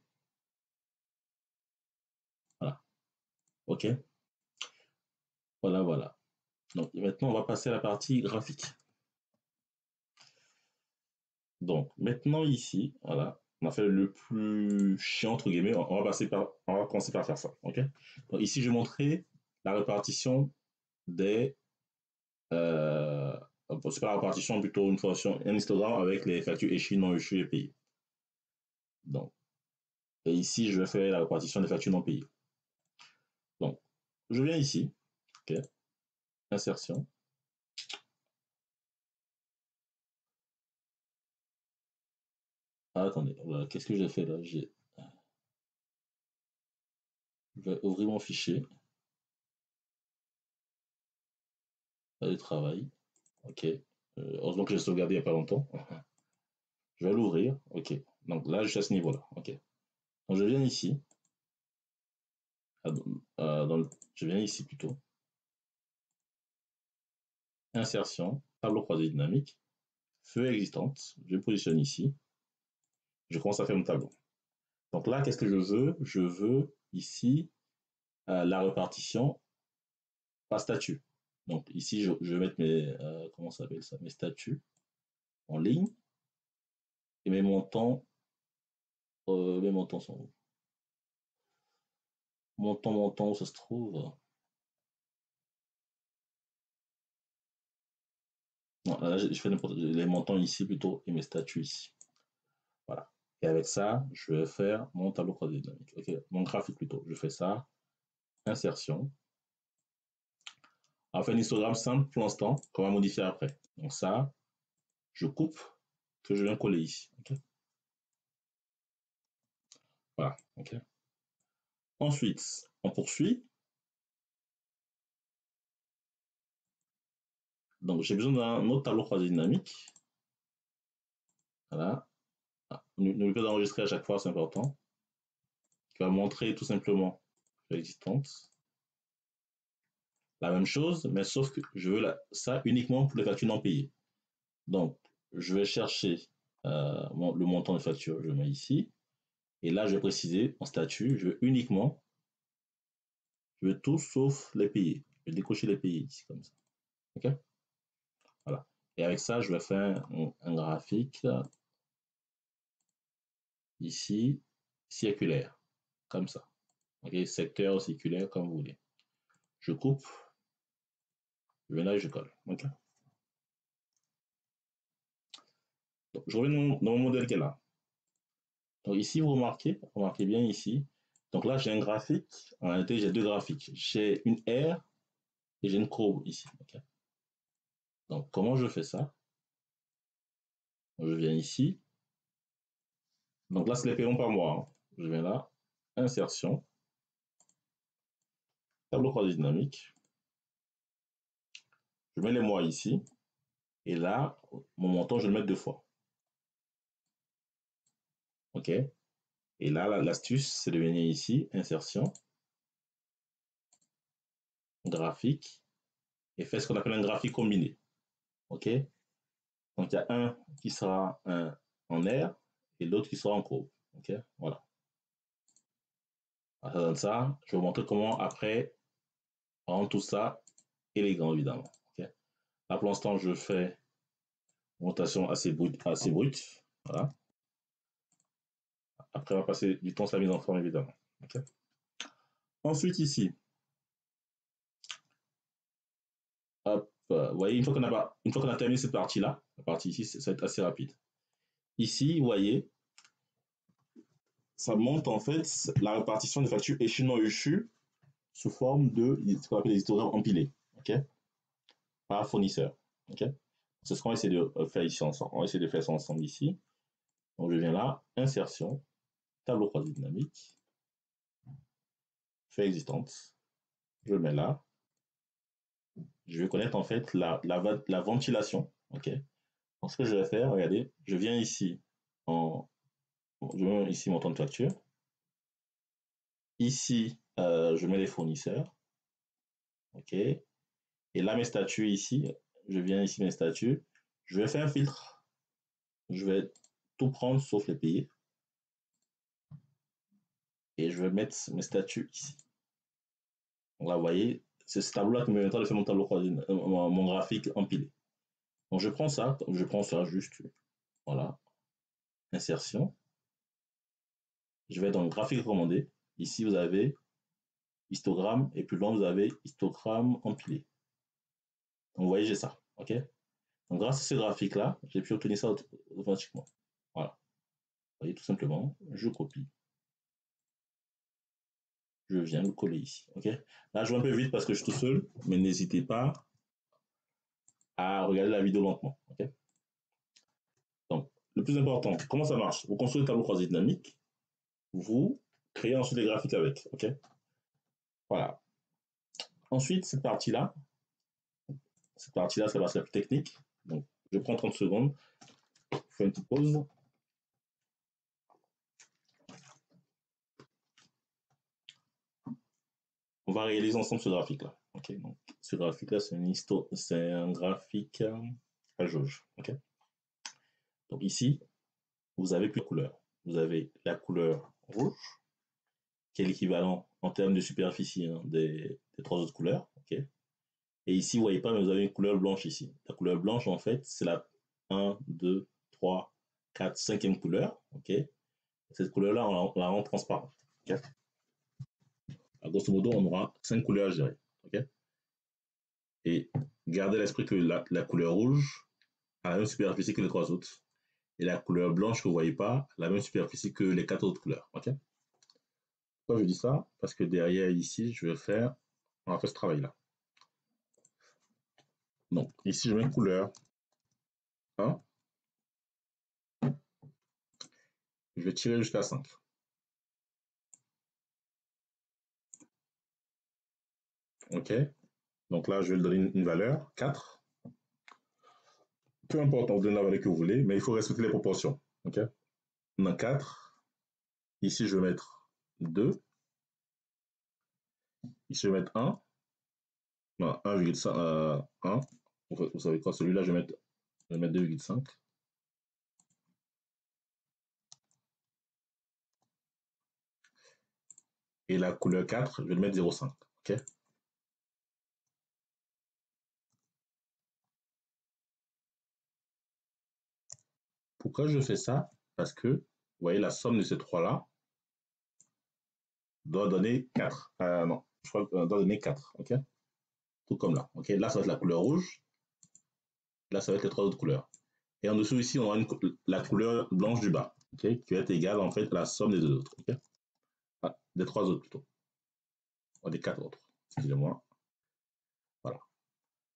Voilà. OK. Voilà, voilà. Donc, maintenant, on va passer à la partie graphique. Donc, maintenant, ici, voilà, on a fait le plus chiant, entre guillemets. On va commencer par faire ça. OK. Donc, ici, je vais montrer la répartition des. C'est pas la répartition, plutôt une fonction, un histogramme avec les factures échues, non échues et payées. Donc, et ici, je vais faire la répartition des factures non payées. Donc, je viens ici, ok, insertion. Ah, attendez, voilà, qu'est-ce que j'ai fait là? Je vais ouvrir mon fichier de travail, ok. Heureusement que j'ai sauvegardé il n'y a pas longtemps. Je vais l'ouvrir, ok. Donc là, je suis à ce niveau-là, ok. Donc je viens ici, je viens ici plutôt, insertion, tableau croisé dynamique, feuille existante, je positionne ici, je commence à faire mon tableau. Donc là, qu'est-ce que je veux? Je veux ici la répartition par statut. Donc ici, je vais mettre mes, comment ça s'appelle ça, mes statuts en ligne et mes montants sont où? Montant, où ça se trouve? Non, là, je fais les montants ici plutôt et mes statuts ici. Voilà. Et avec ça, je vais faire mon tableau croisé dynamique. Ok, mon graphique plutôt. Je fais ça, insertion. On va faire un histogramme simple pour l'instant qu'on va modifier après. Donc ça, je coupe, que je viens coller ici. Okay, voilà. Okay. Ensuite, on poursuit. Donc j'ai besoin d'un autre tableau croisé dynamique. Voilà. N'oubliez pas d'enregistrer à chaque fois, c'est important. Qui va montrer tout simplement l'existence. La même chose, mais sauf que je veux ça uniquement pour les factures non payées. Donc, je vais chercher le montant de facture, je mets ici. Et là, je vais préciser en statut, je veux tout sauf les payés. Je vais décocher les payés ici, comme ça. OK? Voilà. Et avec ça, je vais faire un graphique ici, circulaire, comme ça. OK? Secteur circulaire, comme vous voulez. Je coupe, je viens là et je colle. OK? Donc, je reviens dans mon modèle qui est là. Donc ici, vous remarquez bien ici. Donc là, j'ai un graphique. En réalité, j'ai deux graphiques. J'ai une R et j'ai une courbe ici. Okay, donc, comment je fais ça? Je viens ici. Donc là, c'est les paiements par mois. Hein. Je viens là, insertion, tableau croisé dynamique. Je mets les mois ici. Et là, mon montant, je vais le mettre deux fois. OK? Et là, l'astuce, c'est de venir ici, insertion, graphique, et faire ce qu'on appelle un graphique combiné. OK? Donc, il y a un qui sera en R et l'autre qui sera en courbe. OK? Voilà. Ça donne ça. Je vais vous montrer comment, après, rendre tout ça élégant, évidemment. Okay, là, pour l'instant, je fais une rotation assez brute. Voilà. Après, on va passer du temps sur la mise en forme, évidemment. Okay, ensuite, ici, hop, vous voyez, une fois qu'on a terminé cette partie-là, la partie ici, ça va être assez rapide. Ici, vous voyez, ça montre en fait la répartition des factures échues non échues sous forme de ce qu'on appelle les histogrammes empilés, ok, par fournisseur. Ok, c'est ce qu'on va essayer de faire ici ensemble. On va essayer de faire ça ensemble ici. Donc, je viens là, insertion, tableau croisé dynamique, feuille existante. Je le mets là. Je vais connaître en fait la ventilation. Ok. Donc, ce que je vais faire, regardez, je viens ici je mets ici mon temps de facture. Ici, je mets les fournisseurs. Ok. Et là, mes statuts ici, je viens ici mes statuts. Je vais faire un filtre. Je vais tout prendre sauf les payer. Et je vais mettre mes statuts ici. Donc là, vous voyez, c'est ce tableau-là qui me permettra de faire mon tableau croisé, mon graphique empilé. Donc je prends ça juste, voilà, insertion. Je vais dans le graphique recommandé. Ici, vous avez histogramme et plus loin, vous avez histogramme empilé. Donc vous voyez, j'ai ça. OK? Donc grâce à ce graphique-là, j'ai pu obtenir ça automatiquement. Voilà. Vous voyez, tout simplement, je copie. je viens le coller ici. Ok. Là, je vais un peu vite parce que je suis tout seul, mais n'hésitez pas à regarder la vidéo lentement. Ok. Donc, le plus important, comment ça marche? Vous construisez le tableau croisé dynamique, vous créez ensuite les graphiques avec. Ok. Voilà. Ensuite, cette partie-là, c'est la partie la plus technique. Donc, je prends 30 secondes, je fais une petite pause. On va réaliser ensemble ce graphique-là. Ok. Donc, ce graphique-là, c'est un graphique à jauge. Ok. Donc ici, vous avez plusieurs couleurs. Vous avez la couleur rouge, qui est l'équivalent en termes de superficie hein, des trois autres couleurs. Okay. Et ici, vous ne voyez pas, mais vous avez une couleur blanche ici. La couleur blanche, en fait, c'est la 1, 2, 3, 4, 5e couleur. Okay. Cette couleur-là, on la rend transparente. Okay. À grosso modo, on aura 5 couleurs à gérer. Okay. Et gardez à l'esprit que la couleur rouge a la même superficie que les trois autres. Et la couleur blanche que vous ne voyez pas a la même superficie que les 4 autres couleurs. Okay. Pourquoi je dis ça? Parce que derrière ici, on va faire ce travail-là. Donc ici, je mets une couleur 1. Je vais tirer jusqu'à 5. OK. Donc là, je vais lui donner une valeur 4. Peu importe, on donne la valeur que vous voulez, mais il faut respecter les proportions. OK. On a 4. Ici, je vais mettre 2. Ici, je vais mettre 1. Non, 1,1. Vous savez quoi? Celui-là, je vais mettre 2,5. Et la couleur 4, je vais le mettre 0,5. OK. Pourquoi je fais ça? Parce que, vous voyez, la somme de ces trois-là doit donner 4. Non, je crois qu'elle doit donner 4. OK. Tout comme là. OK. Là, ça va être la couleur rouge. Là, ça va être les trois autres couleurs. Et en dessous, ici, on aura la couleur blanche du bas. OK. Qui va être égale, en fait, à la somme des deux autres. OK. Ah, des trois autres, plutôt. Oh, des quatre autres. Excusez-moi. Voilà.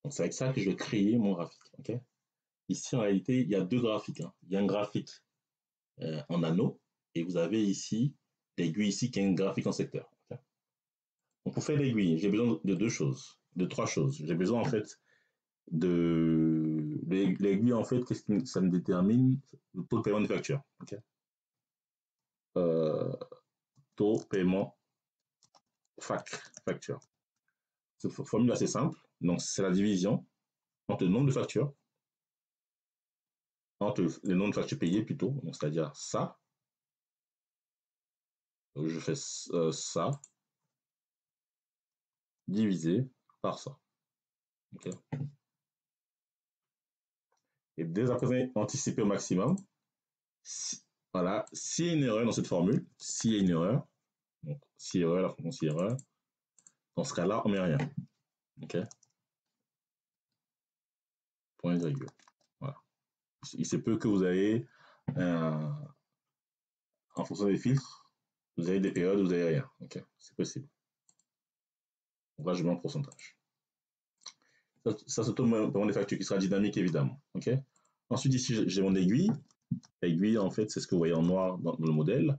Donc, c'est avec ça que je vais créer mon graphique. OK. Ici, en réalité, il y a deux graphiques. Hein. Il y a un graphique en anneau. Et vous avez ici l'aiguille ici qui est un graphique en secteur. Okay. Donc, pour faire l'aiguille, j'ai besoin de deux choses, de trois choses. J'ai besoin, en fait, de l'aiguille, en fait, qu'est-ce que ça me détermine? Le taux de paiement de facture. Okay. Taux paiement facture. C'est une formule assez simple. Donc, c'est la division entre le nombre de factures, entre le nombre de factures payées plutôt, c'est-à-dire ça. Donc, je fais ça divisé par ça. Okay. Et dès à présent, anticiper au maximum. Voilà, s'il y a une erreur dans cette formule, s'il y a une erreur, donc si erreur, la fonction si erreur, dans ce cas-là, on met rien. OK. Point virgule. Voilà. Il se peut que vous ayez, en fonction des filtres, vous avez des périodes où vous n'avez rien. OK. C'est possible. Donc là, je mets en pourcentage. Ça c'est tout le paiement des factures qui sera dynamique, évidemment. OK. Ensuite, ici, j'ai mon aiguille. L'aiguille, en fait, c'est ce que vous voyez en noir dans le modèle.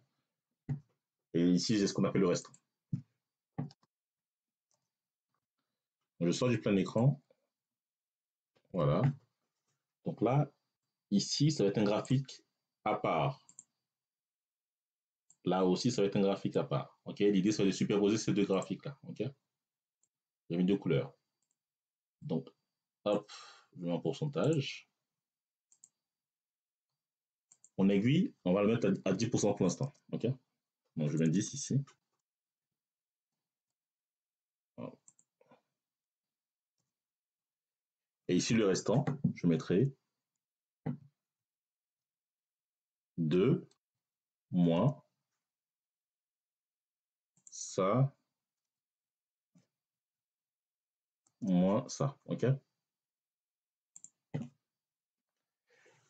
Et ici, j'ai ce qu'on appelle le restant. Donc, je sors du plein écran. Voilà. Donc là, ici, ça va être un graphique à part. Là aussi, ça va être un graphique à part. Okay. L'idée, c'est de superposer ces deux graphiques-là. Okay. J'ai mis deux couleurs. Donc, hop, je mets en pourcentage. Mon aiguille, on va le mettre à 10% pour l'instant. Okay. Donc, je mets 10 ici. Voilà. Et ici, le restant, je mettrai 2 moins ça moins ça. OK.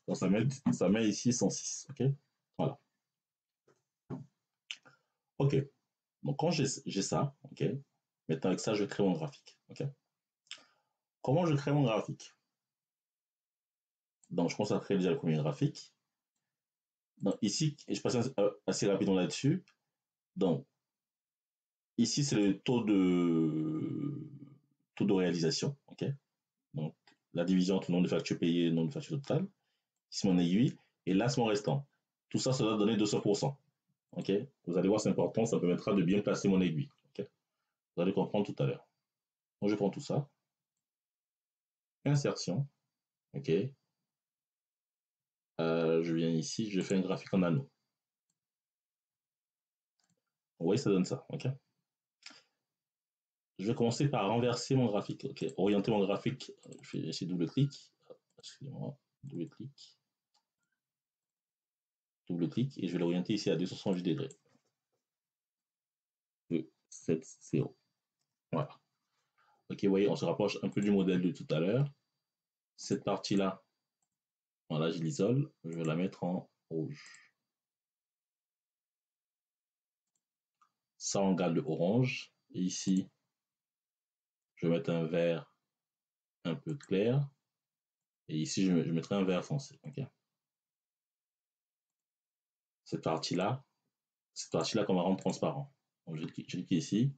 Donc, ça met ici 106. OK. Voilà. OK. Donc, quand j'ai ça, ok, maintenant avec ça, je crée mon graphique. Ok. Comment je crée mon graphique? Donc, je commence à créer déjà le premier graphique. Donc, ici, je passe assez rapidement là-dessus. Donc, ici, c'est le taux de réalisation. Ok. Donc, la division entre le nombre de factures payées et le nombre de factures totales. Ici, mon aiguille. Et là, c'est mon restant. Tout ça, ça doit donner 200%. Ok. Vous allez voir, c'est important. Ça me permettra de bien placer mon aiguille. Ok. Vous allez comprendre tout à l'heure. Donc, je prends tout ça. Insertion. Ok. Je viens ici, je fais un graphique en anneau. Vous voyez, ça donne ça. Ok. Je vais commencer par renverser mon graphique. Ok. Orienter mon graphique. Je fais ici double-clic. Excusez-moi. Double-clic. Double-clic. Et je vais l'orienter ici à 270 degrés. 2, 7, 0. Voilà. Ok, vous voyez, on se rapproche un peu du modèle de tout à l'heure. Cette partie-là, voilà, je l'isole. Je vais la mettre en rouge. Ça, on garde le orange. Et ici, je vais mettre un vert un peu clair. Et ici, je mettrai un vert foncé. Okay. Cette partie-là qu'on va rendre transparent. Donc, je clique ici.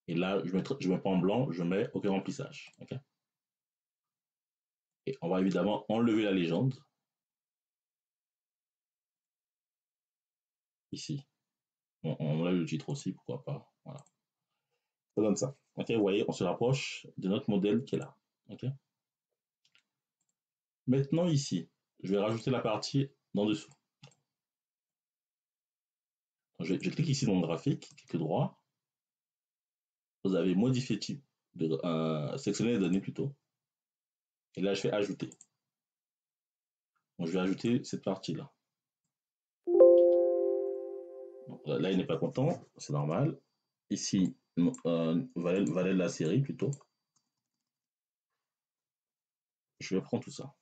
Et là, je mets pas en blanc, je mets aucun remplissage. Okay. Et on va évidemment enlever la légende. Ici. On enlève le titre aussi, pourquoi pas. Voilà. Ça donne ça. Ok, vous voyez, on se rapproche de notre modèle qui est là. Ok. Maintenant, ici, je vais rajouter la partie d'en dessous. Je clique ici dans mon graphique, clic droit. Vous avez modifié type, sélectionner les données plutôt. Et là, je fais ajouter. Donc, je vais ajouter cette partie-là. Là, il n'est pas content, c'est normal. Ici, valet de la série plutôt. Je vais prendre tout ça.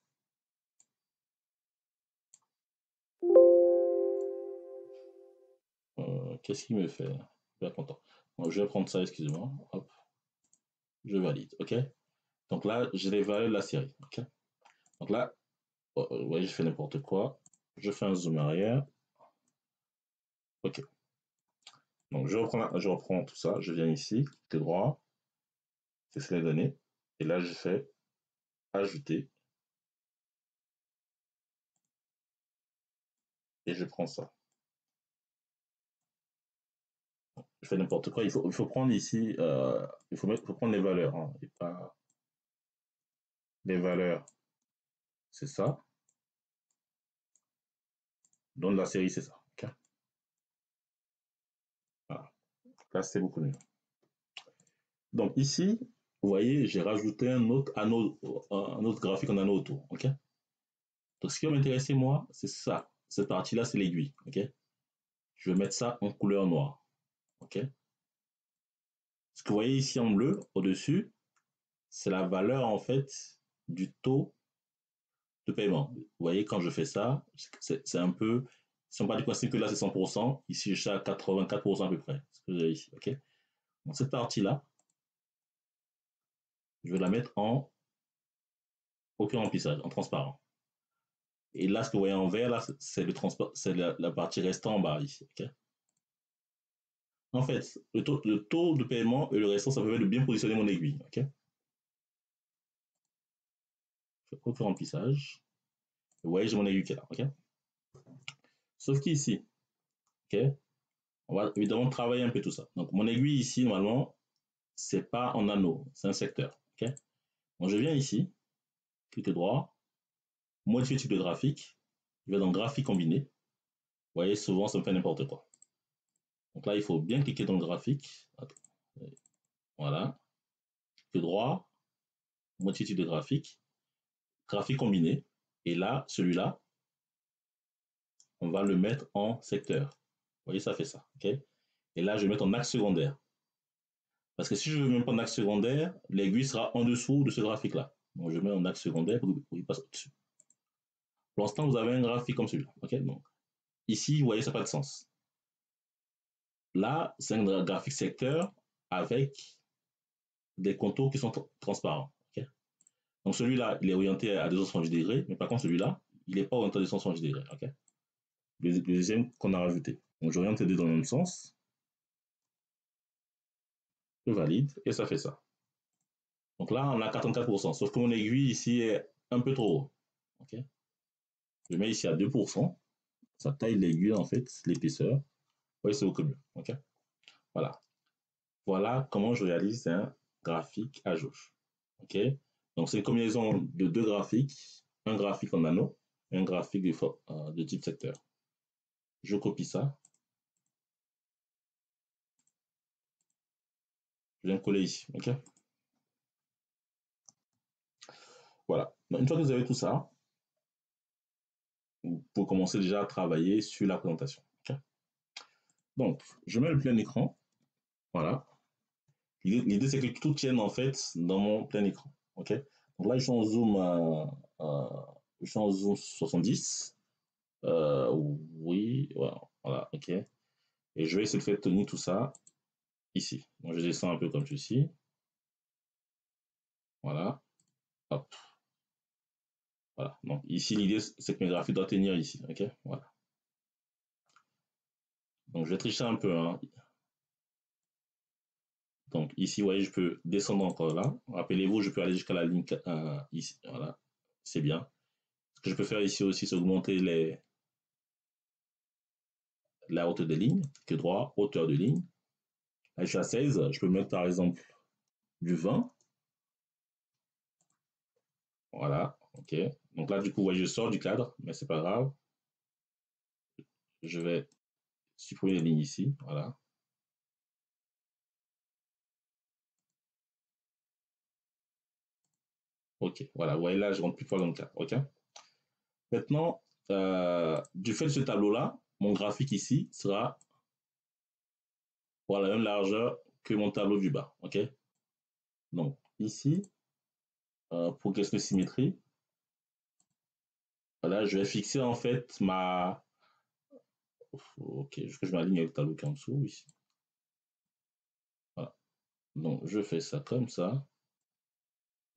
Qu'est-ce qu'il me fait? Pas content. Donc, je vais prendre ça, excusez-moi. Hop, je valide. OK. Donc là, j'ai les valeurs de la série. OK. Donc là, vous voyez, je fais n'importe quoi. Je fais un zoom arrière. OK. Donc je reprends tout ça. Je viens ici, clic droit, c'est les données. Et là, je fais ajouter. Et je prends ça. Je fais n'importe quoi. Il faut prendre ici, faut prendre les valeurs. Hein, et pas les valeurs. C'est ça. Donc la série, c'est ça. Okay. Voilà. Là, c'est beaucoup mieux. Donc ici, vous voyez, j'ai rajouté un autre graphique en anneau autour. Okay. Donc ce qui va m'intéresser, moi, c'est ça. Cette partie-là, c'est l'aiguille. Okay. Je vais mettre ça en couleur noire. Okay. Ce que vous voyez ici en bleu, au-dessus, c'est la valeur, en fait, du taux de paiement. Vous voyez, quand je fais ça, c'est un peu, si on part du principe que là, c'est 100%, ici, je suis à 84% à peu près. Ce que j'ai ici. Okay. Donc cette partie-là, je vais la mettre en aucun remplissage, en transparent. Et là, ce que vous voyez en vert, là, c'est la partie restante en bas ici. Okay. En fait, le taux de paiement et le restant, ça permet de bien positionner mon aiguille. Okay. Je fais aucun remplissage. Vous voyez, j'ai mon aiguille qui est là. Okay. Sauf qu'ici, okay, on va évidemment travailler un peu tout ça. Donc, mon aiguille ici, normalement, c'est pas en anneau, c'est un secteur. Okay. Donc, je viens ici, clic droit, modifier type de graphique, je vais dans graphique combiné. Vous voyez, souvent, ça me fait n'importe quoi. Donc là, il faut bien cliquer dans le graphique. Voilà. Clic droit, moitié type de graphique, graphique combiné. Et là, celui-là, on va le mettre en secteur. Vous voyez, ça fait ça. Okay. Et là, je vais mettre en axe secondaire. Parce que si je ne mets pas en axe secondaire, l'aiguille sera en dessous de ce graphique-là. Donc, je mets en axe secondaire pour qu'il passe au-dessus. Pour l'instant, vous avez un graphique comme celui-là. Okay. Donc, ici, vous voyez, ça n'a pas de sens. Là, c'est un graphique secteur avec des contours qui sont transparents. Okay. Donc celui-là, il est orienté à 270 degrés, mais par contre celui-là, il n'est pas orienté à 270 degrés. Okay. Le deuxième qu'on a rajouté. Donc j'oriente les deux dans le même sens. Je valide et ça fait ça. Donc là, on a 44%, sauf que mon aiguille ici est un peu trop haut. Okay. Je mets ici à 2%. Ça taille l'aiguille, en fait, l'épaisseur. Oui, c'est beaucoup mieux. Okay. Voilà. Voilà comment je réalise un graphique à jauge. Okay. Donc, c'est une combinaison de deux graphiques, un graphique en anneau et un graphique de type secteur. Je copie ça. Je viens coller ici. Okay. Voilà. Donc, une fois que vous avez tout ça, vous pouvez commencer déjà à travailler sur la présentation. Okay. Donc, je mets le plein écran. Voilà. L'idée, c'est que tout tienne en fait dans mon plein écran. Okay. Donc là, je suis en zoom, je suis en zoom 70. Oui, voilà, ok. Et je vais essayer de faire tenir tout ça ici. Donc je descends un peu comme ceci. Voilà. Hop. Voilà. Donc ici, l'idée, c'est que mes graphiques doivent tenir ici. Ok. Voilà. Donc je vais tricher un peu. Hein. Donc ici, vous voyez, je peux descendre encore là. Rappelez-vous, je peux aller jusqu'à la ligne ici. Voilà. C'est bien. Ce que je peux faire ici aussi, c'est augmenter la hauteur des lignes. Que droit, hauteur de ligne. Là, je suis à 16. Je peux mettre par exemple du 20. Voilà, ok. Donc là, du coup, ouais, je sors du cadre, mais c'est pas grave. Je vais supprimer les lignes ici, voilà. Ok, voilà, vous voyez là, je rentre plus fort dans le cadre, ok. Maintenant, du fait de ce tableau-là, mon graphique ici sera pour la même largeur que mon tableau du bas, ok. Donc ici, pour question de symétrie, voilà, je vais fixer en fait ma... Ok, je m'aligne avec le tableau qui est en dessous, ici. Voilà. Donc je fais ça comme ça.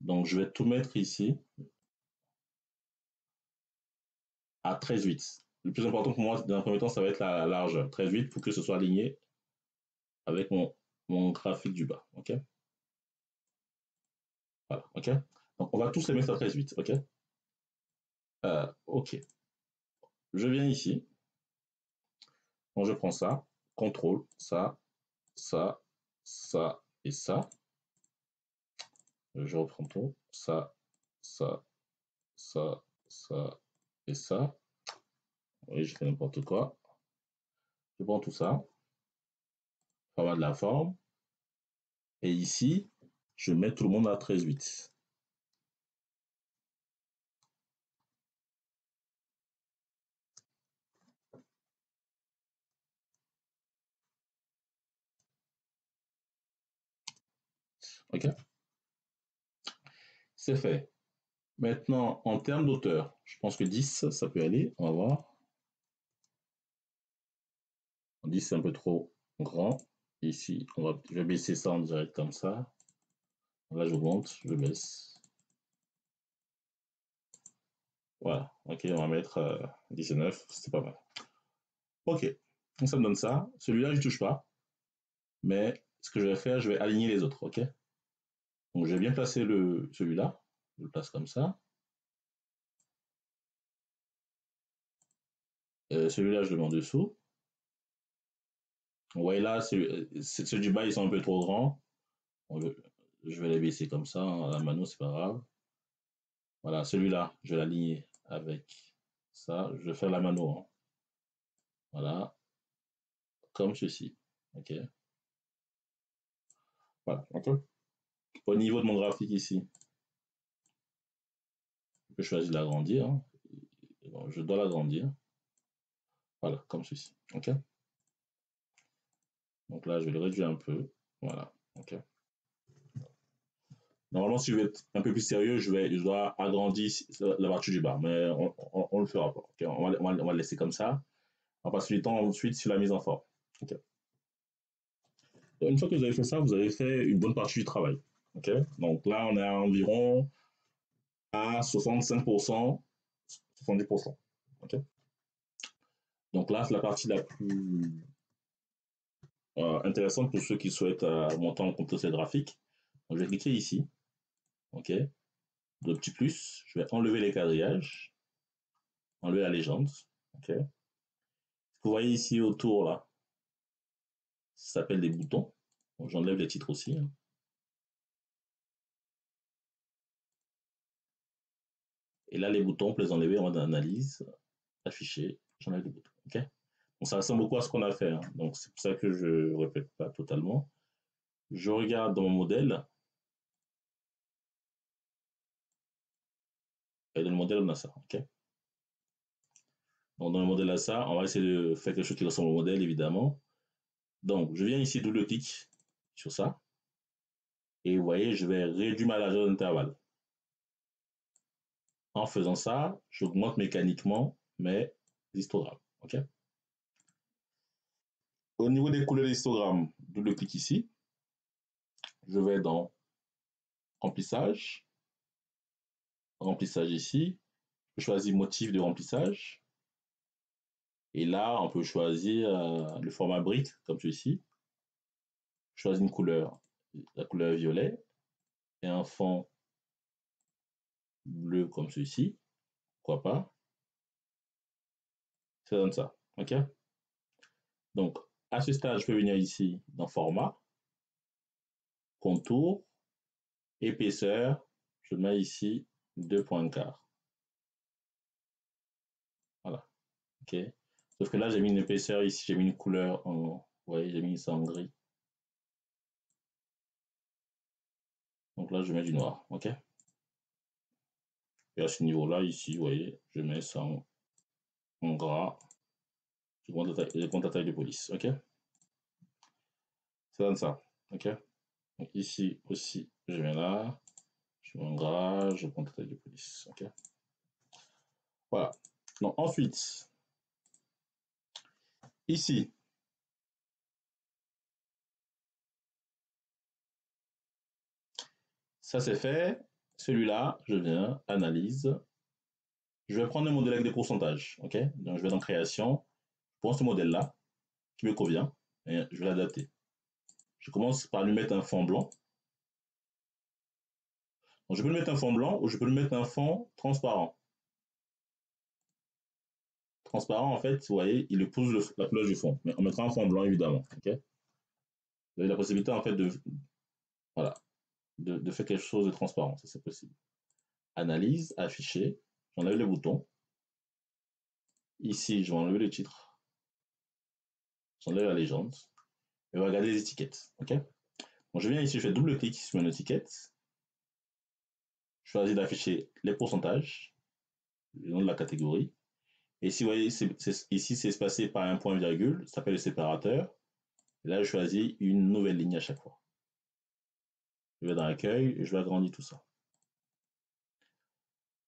Donc je vais tout mettre ici à 13,8. Le plus important pour moi, dans un premier temps, ça va être la largeur. 13,8 pour que ce soit aligné avec mon graphique du bas. OK. Voilà. OK. Donc, on va tous les mettre à 13,8. OK. OK. Je viens ici. Donc, je prends ça. Contrôle. Ça, ça, ça et ça. Je reprends tout. Ça, ça, ça, ça et ça. Oui, je fais n'importe quoi. Je prends tout ça. Format de la forme. Et ici, je mets tout le monde à 13,8. OK. C'est fait. Maintenant, en termes d'auteur, je pense que 10, ça peut aller. On va voir. 10, c'est un peu trop grand. Ici, je vais baisser ça en direct comme ça. Là, je monte, je baisse. Voilà. OK, on va mettre 19. C'est pas mal. OK. Donc, ça me donne ça. Celui-là, je ne touche pas. Mais ce que je vais faire, je vais aligner les autres. OK. Donc, je vais bien placer celui-là. Je le place comme ça. Celui-là, je le mets en dessous. Vous voyez là, ceux du bas, ils sont un peu trop grands. Je vais les baisser comme ça. La mano, c'est pas grave. Voilà, celui-là, je vais l'aligner avec ça. Je vais faire la mano. Hein. Voilà, comme ceci. OK. Voilà. Okay. Au niveau de mon graphique ici, je peux choisir d'agrandir. Hein. Bon, je dois l'agrandir. Voilà, comme ceci. OK. Donc là, je vais le réduire un peu. Voilà. OK. Normalement, si je veux être un peu plus sérieux, je dois agrandir la partie du bas, mais on le fera pas. Okay. On va le laisser comme ça. On va passer du temps ensuite sur la mise en forme. Okay. Une fois que vous avez fait ça, vous avez fait une bonne partie du travail. Ok. Donc là, on est à environ à 65%, 70%. Ok. Donc là, c'est la partie la plus intéressante pour ceux qui souhaitent monter en compétence graphique. Donc, je vais cliquer ici. Ok. Le petit plus. Je vais enlever les quadrillages, enlever la légende. Ok. Vous voyez ici autour là, ça s'appelle des boutons. Bon, j'enlève les titres aussi. Hein. Et là, les boutons, on peut les enlever en mode analyse, afficher, j'enlève les boutons. Ok. Donc ça ressemble beaucoup à ce qu'on a fait. Hein. Donc c'est pour ça que je ne répète pas totalement. Je regarde dans mon modèle. Et dans le modèle, on a ça. Ok. Donc dans le modèle, on a ça. On va essayer de faire quelque chose qui ressemble au modèle, évidemment. Donc je viens ici, double clic sur ça. Et vous voyez, je vais réduire ma largeur d'intervalle. En faisant ça, j'augmente mécaniquement mes histogrammes. Ok. Au niveau des couleurs d'histogramme, double clic ici. Je vais dans remplissage. Remplissage ici. Je choisis motif de remplissage. Et là, on peut choisir le format brique, comme celui-ci. Je choisis une couleur, la couleur violet, et un fond bleu comme celui-ci. Pourquoi pas? Ça donne ça. OK? Donc, à ce stade, je peux venir ici dans format, contour, épaisseur. Je mets ici 2 points de quart. Voilà. OK? Sauf que là, j'ai mis une épaisseur ici, j'ai mis une couleur en. Vous voyez, j'ai mis ça en gris. Donc là, je mets du noir. OK? Et à ce niveau-là, ici, vous voyez, je mets ça en gras. Je compte la taille de police. OK? Ça donne ça. OK? Donc ici aussi, je viens là. Je mets en gras. Je compte la taille de police. OK? Voilà. Donc ensuite, ici, ça c'est fait. Celui-là, je viens, analyse. Je vais prendre un modèle avec des pourcentages. OK? Donc je vais dans création. Je prends ce modèle-là qui me convient et je vais l'adapter. Je commence par lui mettre un fond blanc. Donc, je peux lui mettre un fond blanc ou je peux lui mettre un fond transparent. Transparent, en fait, vous voyez, il épouse la couleur du fond. Mais on mettra un fond blanc, évidemment. Okay, vous avez la possibilité, en fait, voilà, de faire quelque chose de transparent. Ça, c'est possible. Analyse, afficher. J'enlève les boutons. Ici, je vais enlever le titre. J'enlève la légende. Et on va regarder les étiquettes. OK, donc, je viens ici, je fais double clic sur une étiquette. Je choisis d'afficher les pourcentages, le nom de la catégorie. Et si vous voyez, ici, c'est espacé par un point virgule, ça s'appelle le séparateur. Et là, je choisis une nouvelle ligne à chaque fois. Je vais dans l'accueil et je vais agrandir tout ça.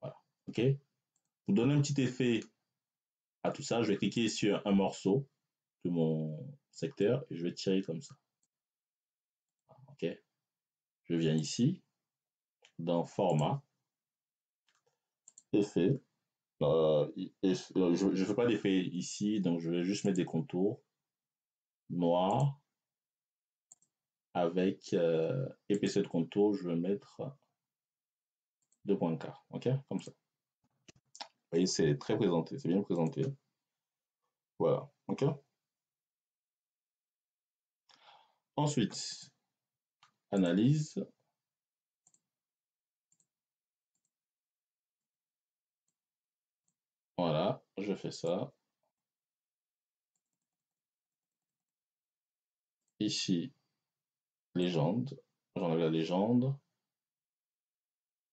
Voilà. OK? Pour donner un petit effet à tout ça, je vais cliquer sur un morceau de mon secteur et je vais tirer comme ça. OK? Je viens ici, dans format, effet. Je ne fais pas d'effet ici, donc je vais juste mettre des contours noirs avec épaisseur de contour, je vais mettre 2,4. OK? Comme ça. Vous voyez, c'est très présenté, c'est bien présenté. Voilà. OK? Ensuite, analyse. Voilà, je fais ça. Ici, légende. J'enlève la légende.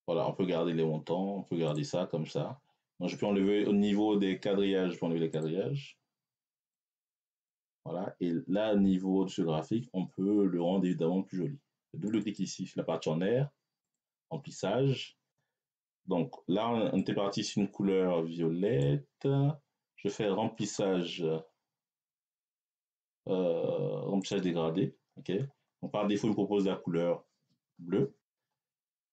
Voilà, on peut garder les montants, on peut garder ça comme ça. Donc, je peux enlever au niveau des quadrillages, je peux enlever les quadrillages. Voilà, et là, au niveau de ce graphique, on peut le rendre évidemment plus joli. Double clic ici sur la partie en air, remplissage. Donc là, on était parti sur une couleur violette. Je fais remplissage, remplissage dégradé. ok? Donc, par défaut, il me propose la couleur bleue.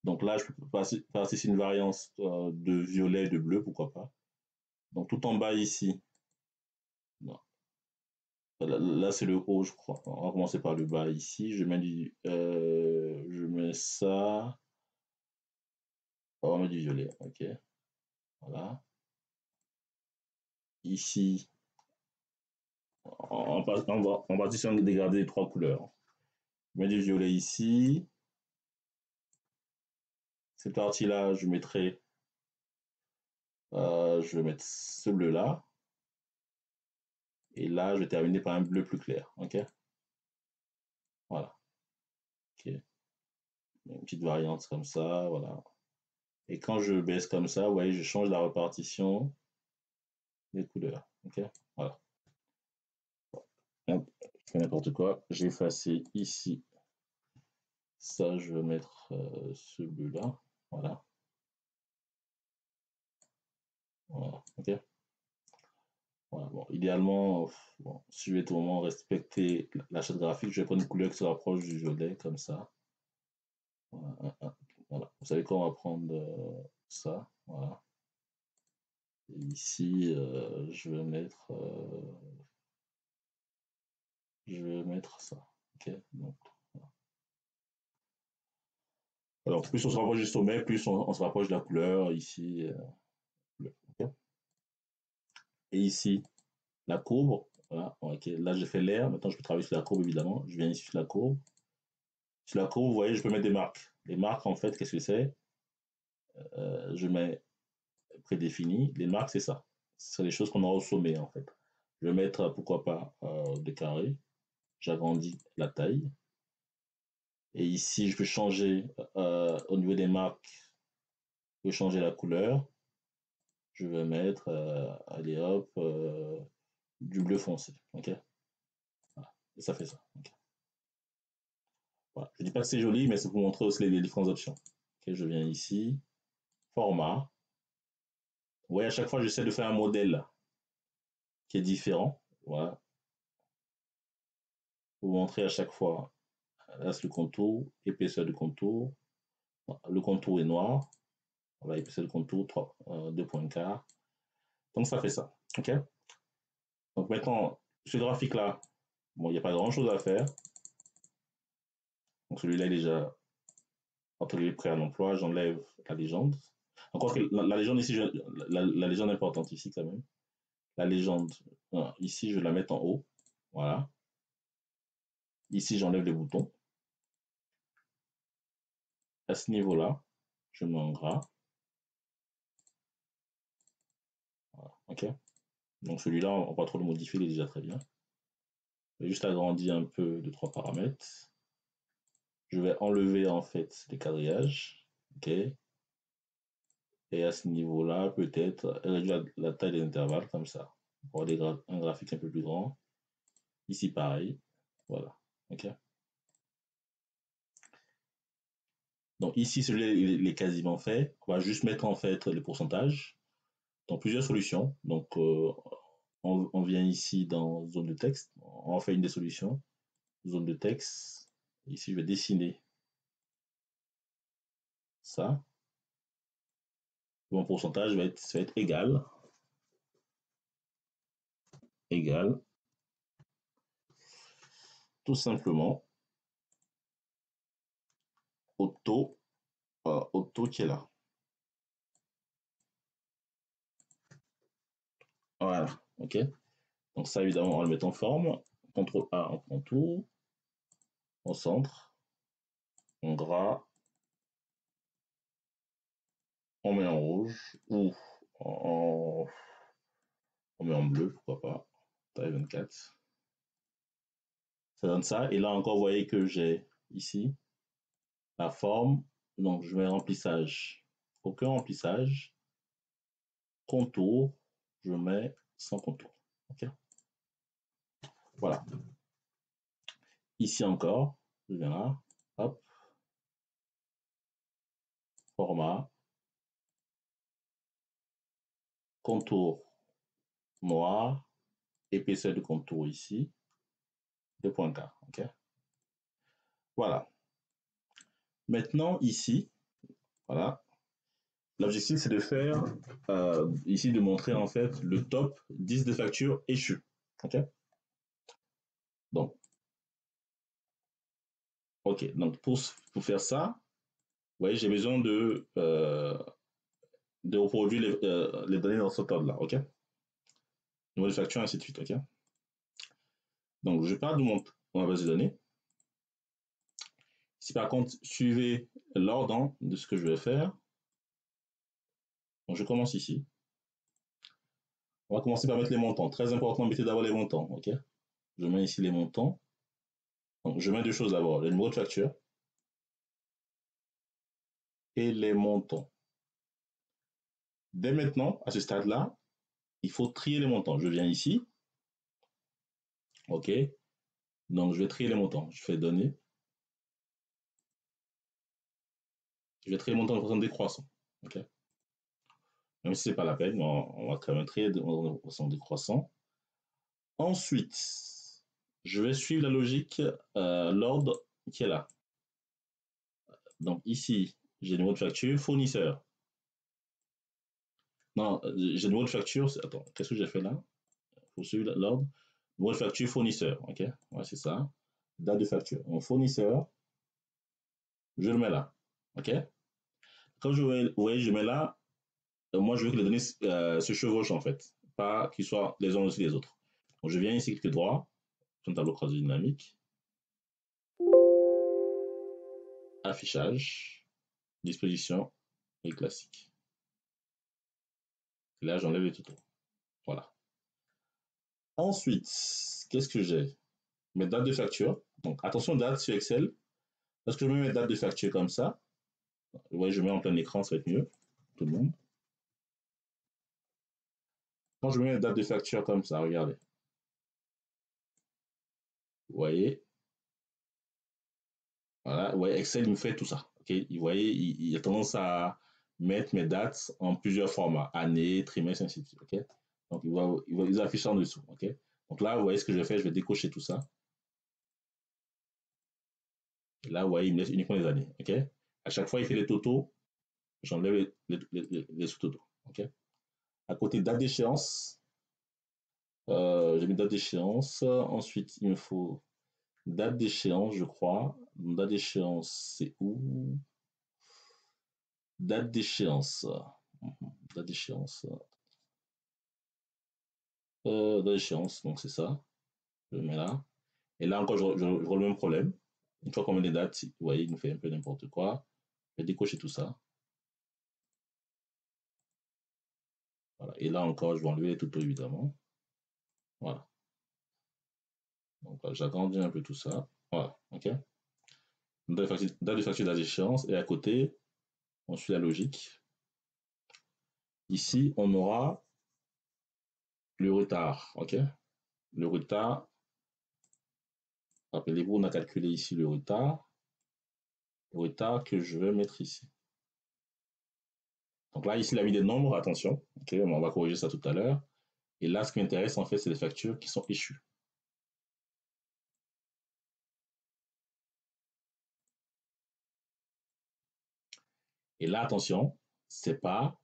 Donc là, je peux passer ici une variance de violet et de bleu, pourquoi pas. Donc tout en bas ici, non. Là c'est le haut, je crois. On va commencer par le bas ici. Je mets ça. On va mettre du violet, ok. Voilà. Ici, on va ici dégrader les trois couleurs. Je mets du violet ici. Cette partie-là, je vais mettre ce bleu-là. Et là, je vais terminer par un bleu plus clair, ok. Voilà, ok. Une petite variante comme ça, voilà. Et quand je baisse comme ça, vous voyez, je change la répartition des couleurs. Ok, voilà. Je fais n'importe quoi. J'ai effacé ici. Ça, je vais mettre ce bleu-là. Voilà. Voilà. Ok. Voilà. Bon, idéalement, bon, si je vais tout moment respecter la charte graphique, je vais prendre une couleur qui se rapproche du violet, comme ça. Voilà. Voilà. Vous savez quoi, on va prendre ça. Voilà. Et ici, je vais mettre ça. Ok. Donc, voilà. Alors, plus on se rapproche du sommet, plus on se rapproche de la couleur ici. Bleu, okay. Et ici, la courbe. Voilà, ok. Là, j'ai fait l'air. Maintenant, je peux travailler sur la courbe, évidemment. Je viens ici sur la courbe. Sur la courbe, vous voyez, je peux mettre des marques. Les marques, en fait, qu'est-ce que c'est? Je mets prédéfini. Les marques, c'est ça. C'est les choses qu'on aura au sommet, en fait. Je vais mettre, pourquoi pas, des carrés. J'agrandis la taille. Et ici, je peux changer au niveau des marques, je peux changer la couleur. Je vais mettre, allez hop, du bleu foncé. Ok. Voilà. Et ça fait ça. Okay. Voilà. Je ne dis pas que c'est joli, mais c'est pour montrer aussi les différentes options. Okay, je viens ici, format. Vous voyez, à chaque fois, j'essaie de faire un modèle qui est différent. Voilà. Pour vous montrer à chaque fois, là c'est le contour, épaisseur du contour. Le contour est noir. Voilà, épaisseur du contour, 2 points quart. Donc ça fait ça. Ok. Donc maintenant, ce graphique-là, bon, il n'y a pas grand-chose à faire. Donc celui-là est déjà entre les prêts à l'emploi. J'enlève la légende. Encore que la légende ici, la légende est importante ici quand même. La légende, ici, je vais la mettre en haut. Voilà. Ici, j'enlève les boutons. À ce niveau-là, je mets en gras. Voilà. OK. Donc celui-là, on ne va pas trop le modifier, il est déjà très bien. Je vais juste agrandir un peu de 3 paramètres. Je vais enlever en fait les quadrillages. OK. Et à ce niveau-là, peut-être réduire la taille des intervalles comme ça. Pour avoir un graphique un peu plus grand. Ici, pareil. Voilà. OK. Donc ici, celui-là, il est quasiment fait. On va juste mettre en fait les pourcentages dans plusieurs solutions. Donc, on vient ici dans zone de texte. On fait une des solutions. Zone de texte. Ici, je vais dessiner ça. Mon pourcentage va être égal. Égal. Tout simplement au taux qui est là. Voilà. OK. Donc ça, évidemment, on va le mettre en forme. CTRL A en contour. Au centre. En gras. On met en rouge. Ou en, on met en bleu, pourquoi pas. Taille 24. Ça donne ça. Et là encore, vous voyez que j'ai ici la forme. Donc, je mets remplissage. Aucun remplissage. Contour. Je mets sans contour. OK. Voilà. Ici encore, je viens là. Hop. Format. Contour noir. Épaisseur de contour ici. 2 points quart. OK. Voilà. Maintenant, ici, voilà. L'objectif, c'est de faire, ici, de montrer en fait le top 10 des factures échues. OK? Donc, OK. Donc, pour faire ça, vous voyez, j'ai besoin de reproduire les données dans ce ordre-là. OK? Numéro de facture, ainsi de suite. OK? Donc, je pars de ma base de données. Si par contre, suivez l'ordre de ce que je vais faire, donc je commence ici. On va commencer par mettre les montants. Très important, mettez d'abord les montants. OK? Je mets ici les montants. Donc, je mets deux choses d'abord, le numéro de facture et les montants. Dès maintenant, à ce stade-là, il faut trier les montants. Je viens ici. OK? Donc, je vais trier les montants. Je fais données. Je vais trier les montants de façon décroissante. OK? Même si ce n'est pas la peine, on va quand même trier de façon décroissante. Ensuite, je vais suivre la logique, l'ordre qui est là. Donc ici, j'ai le numéro de facture fournisseur. Non, j'ai le numéro de facture. Attends, qu'est-ce que j'ai fait là? Il faut suivre l'ordre. Numéro de facture fournisseur. OK? Ouais, c'est ça. Date de facture. Mon fournisseur, je le mets là. OK? Quand vous voyez, je mets là, moi je veux que les données se chevauchent en fait, pas qu'ils soient les uns aussi les autres. Donc je viens ici, clic droit, sur le tableau croisé dynamique, affichage, disposition et classique. Et là, j'enlève les tutos. Voilà. Ensuite, qu'est-ce que j'ai? Mes dates de facture. Donc attention, date sur Excel. Parce que je mets mes dates de facture comme ça. Vous voyez, je mets en plein écran, ça va être mieux. Tout le monde. Quand je mets mes dates de facture comme ça, regardez. Vous voyez, voilà, ouais, Excel il me fait tout ça. Okay? Vous voyez, il a tendance à mettre mes dates en plusieurs formats, année, trimestre, ainsi de suite. Okay? Donc, il va les afficher en dessous. Okay? Donc là, vous voyez ce que je vais faire, je vais décocher tout ça. Et là, vous voyez, il me laisse uniquement les années. Okay? À chaque fois, il fait les totaux, j'enlève les sous-totaux. Okay? À côté, date d'échéance, j'ai mis date d'échéance. Ensuite, il me faut date d'échéance, je crois. Date d'échéance, c'est où? Date d'échéance. Date d'échéance. Date d'échéance, donc c'est ça. Je le mets là. Et là encore, je le même problème. Une fois qu'on met les dates, vous voyez, il nous fait un peu n'importe quoi. Je vais décocher tout ça. Voilà. Et là encore, je vais enlever les tutos, évidemment. Voilà. Donc j'agrandis un peu tout ça. Voilà. OK. Date de facture, date d'échéance. Et à côté, on suit la logique. Ici, on aura le retard. OK. Le retard. Rappelez-vous, on a calculé ici le retard. Le retard que je vais mettre ici. Donc là, ici, il a mis des nombres, attention. Okay, on va corriger ça tout à l'heure. Et là, ce qui m'intéresse, en fait, c'est les factures qui sont échues. Et là, attention, c'est pas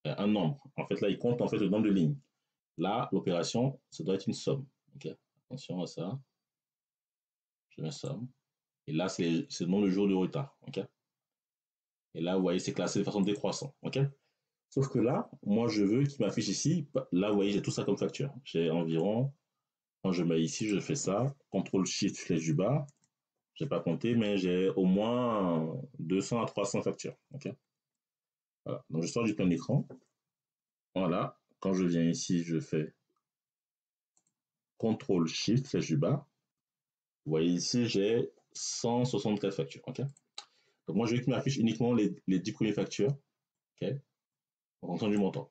un nombre. En fait, là, il compte en fait le nombre de lignes. Là, l'opération, ça doit être une somme. Okay, attention à ça. Je mets somme. Et là, c'est le nombre de jours de retard. Okay, et là, vous voyez, c'est classé de façon décroissante. Okay, sauf que là, moi, je veux qu'il m'affiche ici. Là, vous voyez, j'ai tout ça comme facture. J'ai environ, quand je mets ici, je fais ça. CTRL SHIFT flèche du bas. Je n'ai pas compté, mais j'ai au moins 200 à 300 factures. Okay, voilà. Donc, je sors du plein écran. Voilà. Quand je viens ici, je fais CTRL SHIFT flèche du bas. Vous voyez ici, j'ai 164 factures. Okay, donc, moi, je veux qu'il m'affiche uniquement les 10 premières factures. Okay, en fonction du montant.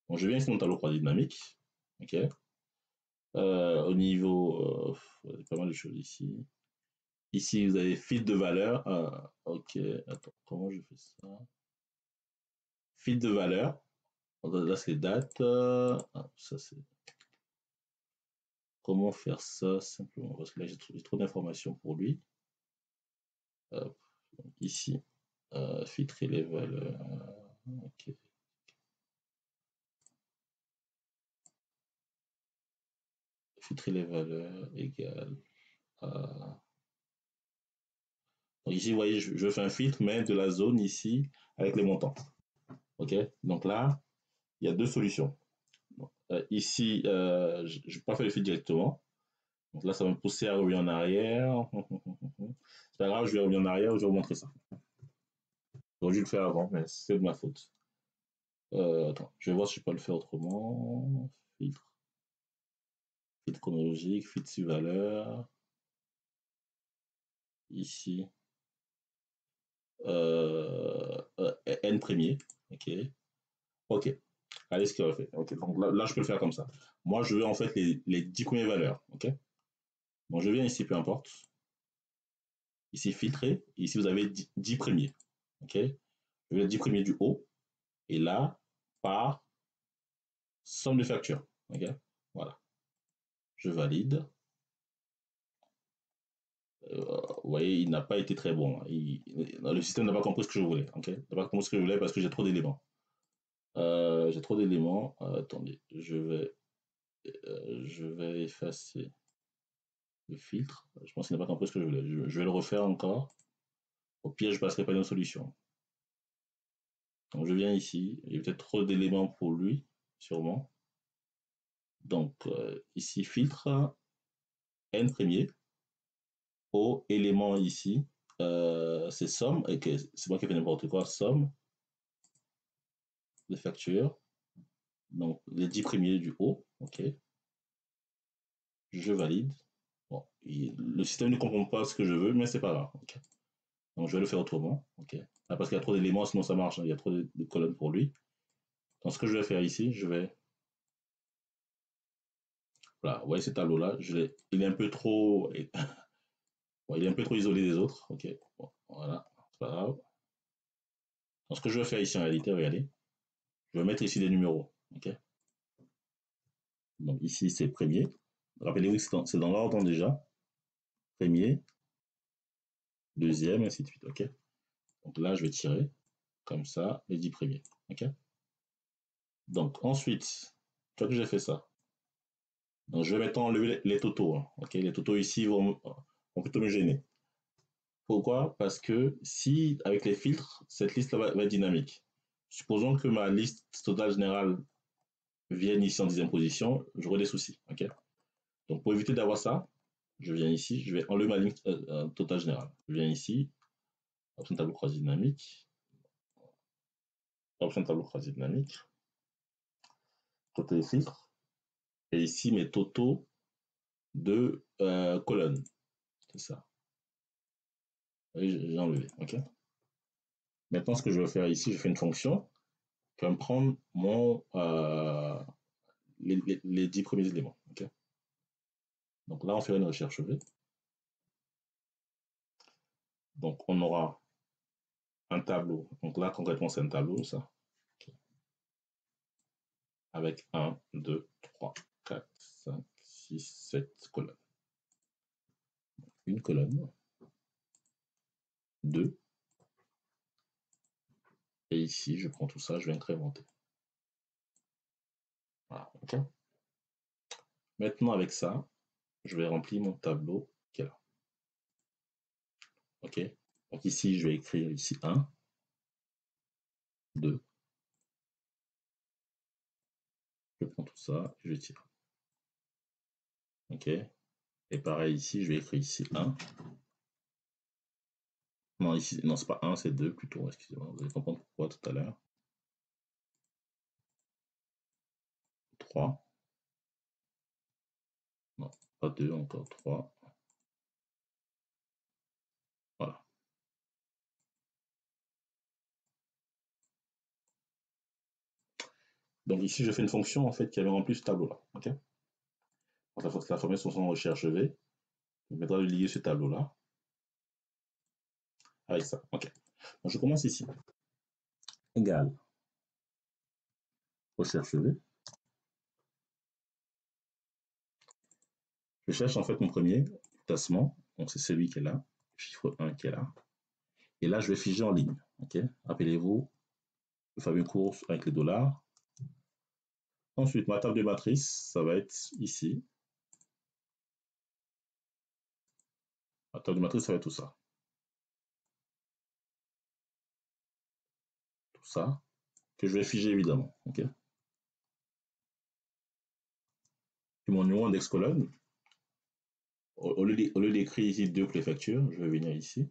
Donc, je viens ici dans mon tableau croisé dynamique. Okay, au niveau, pas mal de choses ici. Ici, vous avez fil de valeur. Ok, attends, comment je fais ça? Fil de valeur. Là, c'est les dates. Ça, c'est. comment faire ça simplement? Parce que là, j'ai trop d'informations pour lui. Hop, donc ici, filtrer les valeurs. Ok. Filtrer les valeurs égale à... Donc ici, vous voyez, je fais un filtre, mais de la zone ici avec les montants. Ok. Donc là, il y a deux solutions. Ici, je ne vais pas faire le filtre directement. Donc là, ça va me pousser à revenir en arrière. C'est pas grave, je vais revenir en arrière, je vais vous montrer ça. J'aurais dû le faire avant, mais c'est de ma faute. Attends, je vais voir si je peux le faire autrement. Filtre. Filtre chronologique, filtre sur valeur. Ici. N premier. Ok. Ok. Allez, ce qu'il a fait. Ok. Donc là, je peux le faire comme ça. Moi, je veux en fait les 10 premières valeurs. Ok. Donc je viens ici, peu importe. Ici, filtrer. Ici, vous avez 10 premiers. Ok. Je veux les 10 premiers du haut. Et là, par somme de factures. Ok. Voilà. Je valide. Vous voyez, il n'a pas été très bon. Le système n'a pas compris ce que je voulais. Okay, il n'a pas compris ce que je voulais parce que j'ai trop d'éléments. J'ai trop d'éléments. Attendez, je vais effacer le filtre. Je pense qu'il n'a pas compris ce que je voulais. Je vais le refaire encore. Au pire, je passerai pas une solution. Donc, je viens ici. Il y a peut-être trop d'éléments pour lui, sûrement. Donc, ici, filtre, N premier. Au élément ici, c'est somme. Okay, c'est moi qui fais n'importe quoi. Somme de factures. Donc, les 10 premiers du haut. OK. Je valide. Bon, le système ne comprend pas ce que je veux, mais c'est pas grave. Okay. Donc, je vais le faire autrement. OK. Ah, parce qu'il y a trop d'éléments, sinon ça marche. Il y a trop de colonnes pour lui. Donc, ce que je vais faire ici, je vais... Voilà, vous voyez ce tableau-là, il est un peu trop... Bon, il est un peu trop isolé des autres. OK. Bon, voilà, c'est pas grave. Donc, ce que je vais faire ici, en réalité, regardez, je vais mettre ici des numéros. OK. Donc, ici, c'est premier. Rappelez-vous que c'est dans l'ordre déjà. Premier, deuxième, ainsi de suite. OK. Donc là, je vais tirer comme ça les 10 premiers. OK. Donc ensuite, une fois que j'ai fait ça, donc je vais maintenant enlever les totaux. Hein. OK. Les totaux ici vont plutôt me gêner. Pourquoi? Parce que si, avec les filtres, cette liste va être dynamique. Supposons que ma liste totale générale vienne ici en 10e position, j'aurai des soucis. OK. Donc pour éviter d'avoir ça, je viens ici, je vais enlever ma ligne totale générale. Je viens ici, option tableau croisé dynamique, option tableau croisé dynamique, côté filtre, et ici mes totaux de colonnes. C'est ça. J'ai enlevé. OK. Maintenant, ce que je vais faire ici, je fais une fonction qui va me prendre les 10 premiers éléments. OK. Donc là, on fait une recherche V. Donc, on aura un tableau. Donc là, concrètement, c'est un tableau, ça. Okay. Avec 1, 2, 3, 4, 5, 6, 7 colonnes. Une colonne. 2. Et ici, je prends tout ça, je vais incrémenter. Voilà, OK. Maintenant, avec ça, je vais remplir mon tableau qui est là. OK. Donc ici, je vais écrire ici 1, 2. Je prends tout ça, je tire. OK. Et pareil ici, je vais écrire ici 1. Non, ici, non, c'est pas 1, c'est 2 plutôt, excusez-moi. Vous allez comprendre pourquoi tout à l'heure. 3. Non, pas 2, encore 3. Voilà. Donc ici, je fais une fonction en fait qui avait rempli ce tableau-là. OK. Donc la formule son recherche V. Je mettra de lier ce tableau-là avec ça. OK. Donc je commence ici. Égal. Recherche V. Je cherche en fait mon premier placement, donc c'est celui qui est là, chiffre 1 qui est là. Et là, je vais figer en ligne. Ok. Rappelez-vous, le fameux cours avec les dollars. Ensuite, ma table de matrice, ça va être ici. Ma table de matrice, ça va être tout ça. Tout ça, que je vais figer évidemment. Ok. Puis mon numéro index colonne, au lieu d'écrire ici 2 préfectures, je vais venir ici.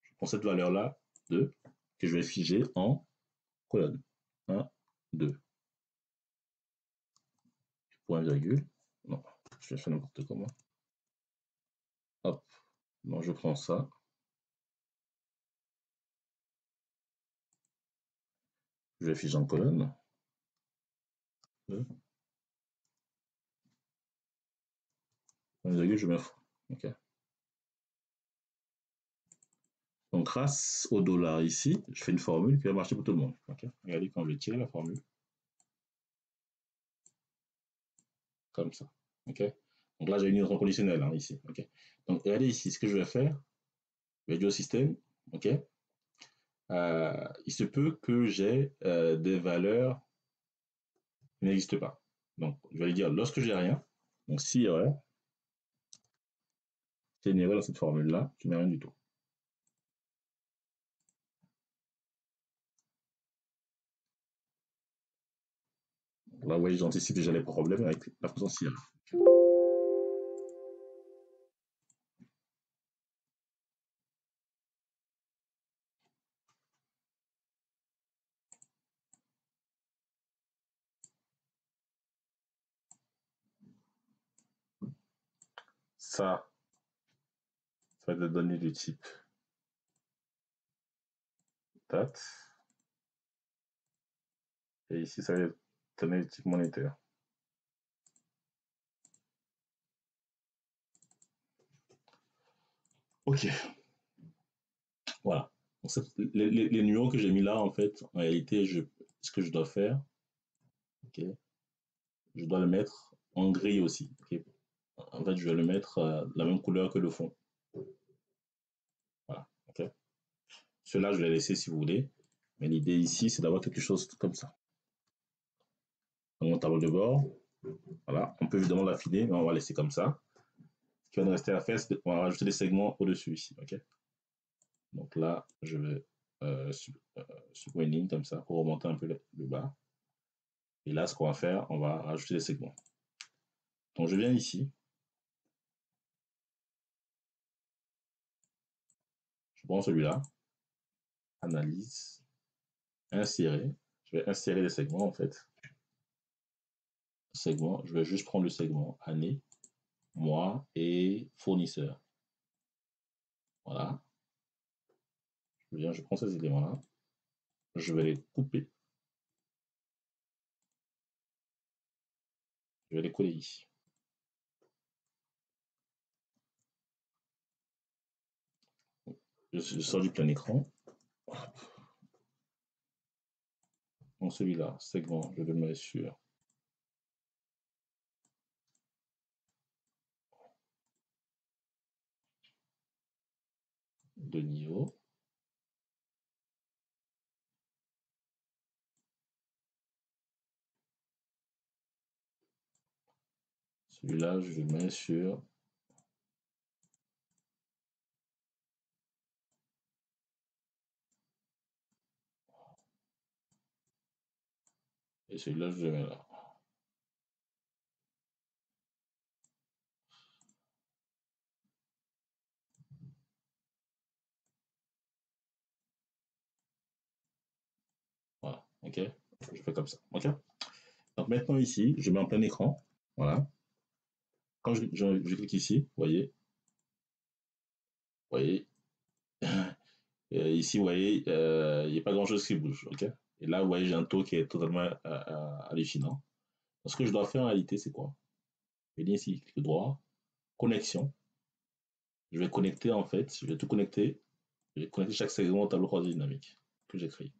Je prends cette valeur-là, 2, que je vais figer en colonne. 1, 2. Point virgule. Non, je vais faire n'importe comment. Hop. Non, je prends ça. Je vais figer en colonne. 2. Point virgule, je m'en fous. Ok. Donc, grâce au dollar ici, je fais une formule qui va marcher pour tout le monde. Okay. Regardez quand je vais tirer la formule. Comme ça. Okay. Donc là, j'ai une liaison conditionnelle hein, ici. Okay. Donc, regardez ici, ce que je vais faire, je vais dire au système, ok, il se peut que j'ai des valeurs qui n'existent pas. Donc, je vais lui dire, lorsque j'ai rien, donc si erreur, c'est une erreur dans cette formule-là, je n'ai rien du tout. Là, vous voyez, j'anticipe déjà les problèmes avec la potentielle. Ça va être des données du type date. Et ici, ça va être des données du type monétaire. Ok. Voilà. Donc, les numéros que j'ai mis là, en fait, en réalité, ce que je dois faire, ok, je dois le mettre en gris aussi. Okay. En fait, je vais le mettre la même couleur que le fond. Voilà. Okay. Cela, je vais laisser si vous voulez. Mais l'idée ici, c'est d'avoir quelque chose comme ça. Dans mon tableau de bord, voilà. On peut évidemment l'affiner, mais on va laisser comme ça. Ce qui va nous rester à faire, c'est qu'on va rajouter des segments au-dessus ici. Okay. Donc là, je vais supprimer une ligne comme ça pour remonter un peu le bas. Et là, ce qu'on va faire, on va rajouter des segments. Donc je viens ici. Je prends celui-là. Analyse. Insérer. Je vais insérer des segments en fait. Segment. Je vais juste prendre le segment année, mois et fournisseur. Voilà. Je prends ces éléments-là. Je vais les couper. Je vais les coller ici. Je sors du plein écran. Donc celui-là, segment, je le mets sur de niveau. Celui-là, je le mets sur et celui-là, je le mets là. Voilà, ok. Je fais comme ça, ok. Donc maintenant ici, je mets en plein écran. Voilà. Quand je clique ici, voyez, ici, vous voyez, il n'y a pas grand-chose qui bouge, ok. Et là, vous voyez, j'ai un taux qui est totalement hallucinant. Donc, ce que je dois faire en réalité, c'est quoi? Je vais venir ici, clic droit, connexion. Je vais connecter en fait, je vais tout connecter. Je vais connecter chaque segment au tableau croisé dynamique que j'ai créé.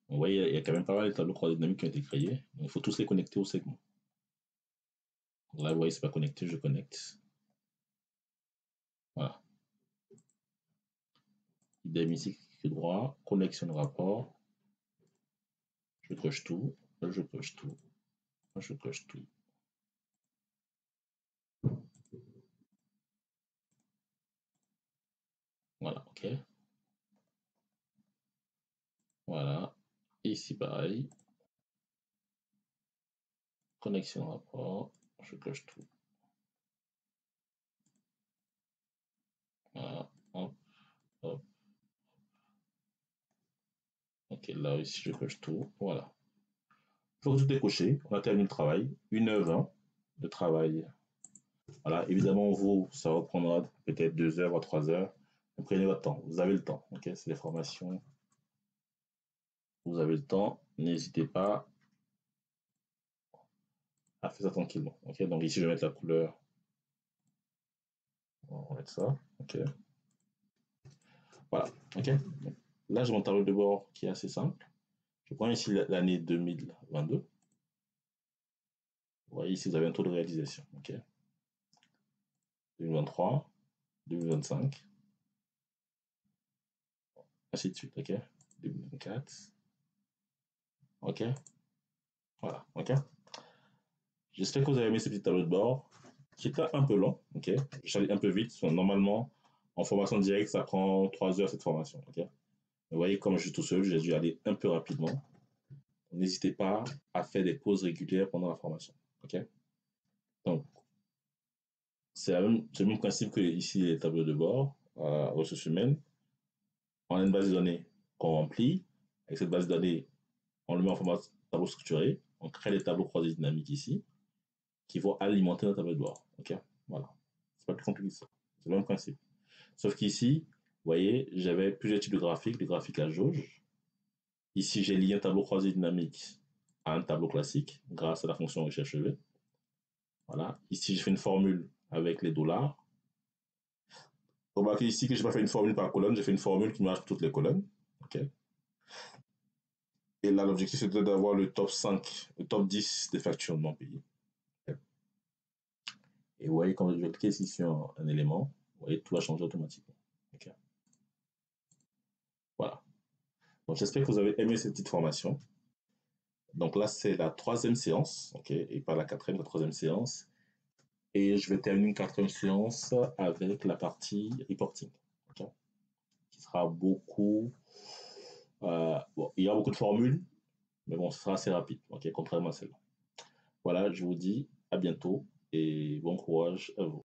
Vous voyez, il y a quand même pas mal de tableaux croisés dynamiques qui ont été créés. Donc, il faut tous les connecter au segment. Là, vous voyez, c'est pas connecté, je connecte. Voilà. Idem ici, clic droit, connexion de rapport. Je coche tout, je coche tout, je coche tout. Voilà, ok. Voilà. Ici, pareil. Connexion de rapport, je coche tout. Voilà, hop, hop. Ok, là aussi, je coche tout. Voilà. Une fois que tout est coché, on a terminé le travail. 1h20 de travail. Voilà, évidemment, vous, ça reprendra peut-être 2 heures ou 3 heures. Prenez votre temps, vous avez le temps. Ok, c'est les formations. Vous avez le temps, n'hésitez pas à faire ça tranquillement. Ok, donc ici, je vais mettre la couleur. On va mettre ça. Ok, voilà. Ok, donc, là, j'ai mon tableau de bord qui est assez simple. Je prends ici l'année 2022. Vous voyez ici, vous avez un taux de réalisation. Ok, 2023, 2025, ainsi de suite. Ok, 2024. Ok, voilà. Ok. J'espère que vous avez aimé ce petit tableau de bord qui est un peu long. Ok, je suis allé un peu vite. Normalement, en formation directe, ça prend 3 heures cette formation. Ok, vous voyez, comme je suis tout seul, j'ai dû aller un peu rapidement. N'hésitez pas à faire des pauses régulières pendant la formation. Ok, donc c'est le même principe que ici les tableaux de bord, ressources humaines. On a une base de données qu'on remplit. Avec cette base de données, on le met en format tableau structuré. On crée des tableaux croisés dynamiques ici qui vont alimenter notre tableau de bord. Ok, voilà. C'est pas plus compliqué que ça. C'est le même principe. Sauf qu'ici, vous voyez, j'avais plusieurs types de graphiques, des graphiques à jauge. Ici, j'ai lié un tableau croisé dynamique à un tableau classique grâce à la fonction recherche V. Voilà. Ici, j'ai fait une formule avec les dollars. Remarquez ici que je n'ai pas fait une formule par colonne, j'ai fait une formule qui marche pour toutes les colonnes. Ok. Et là, l'objectif, c'était d'avoir le top 5, le top 10 des factures non payées. Okay. Et vous voyez, quand je vais cliquer ici sur un élément, vous voyez, tout va changer automatiquement. Okay. Voilà. Donc, j'espère que vous avez aimé cette petite formation. Donc là, c'est la troisième séance, ok, et pas la quatrième, la troisième séance. Et je vais terminer une quatrième séance avec la partie reporting, ok, qui sera beaucoup. Bon, il y aura beaucoup de formules, mais bon, ce sera assez rapide, ok, contrairement à celle-là. Voilà, je vous dis à bientôt et bon courage à vous.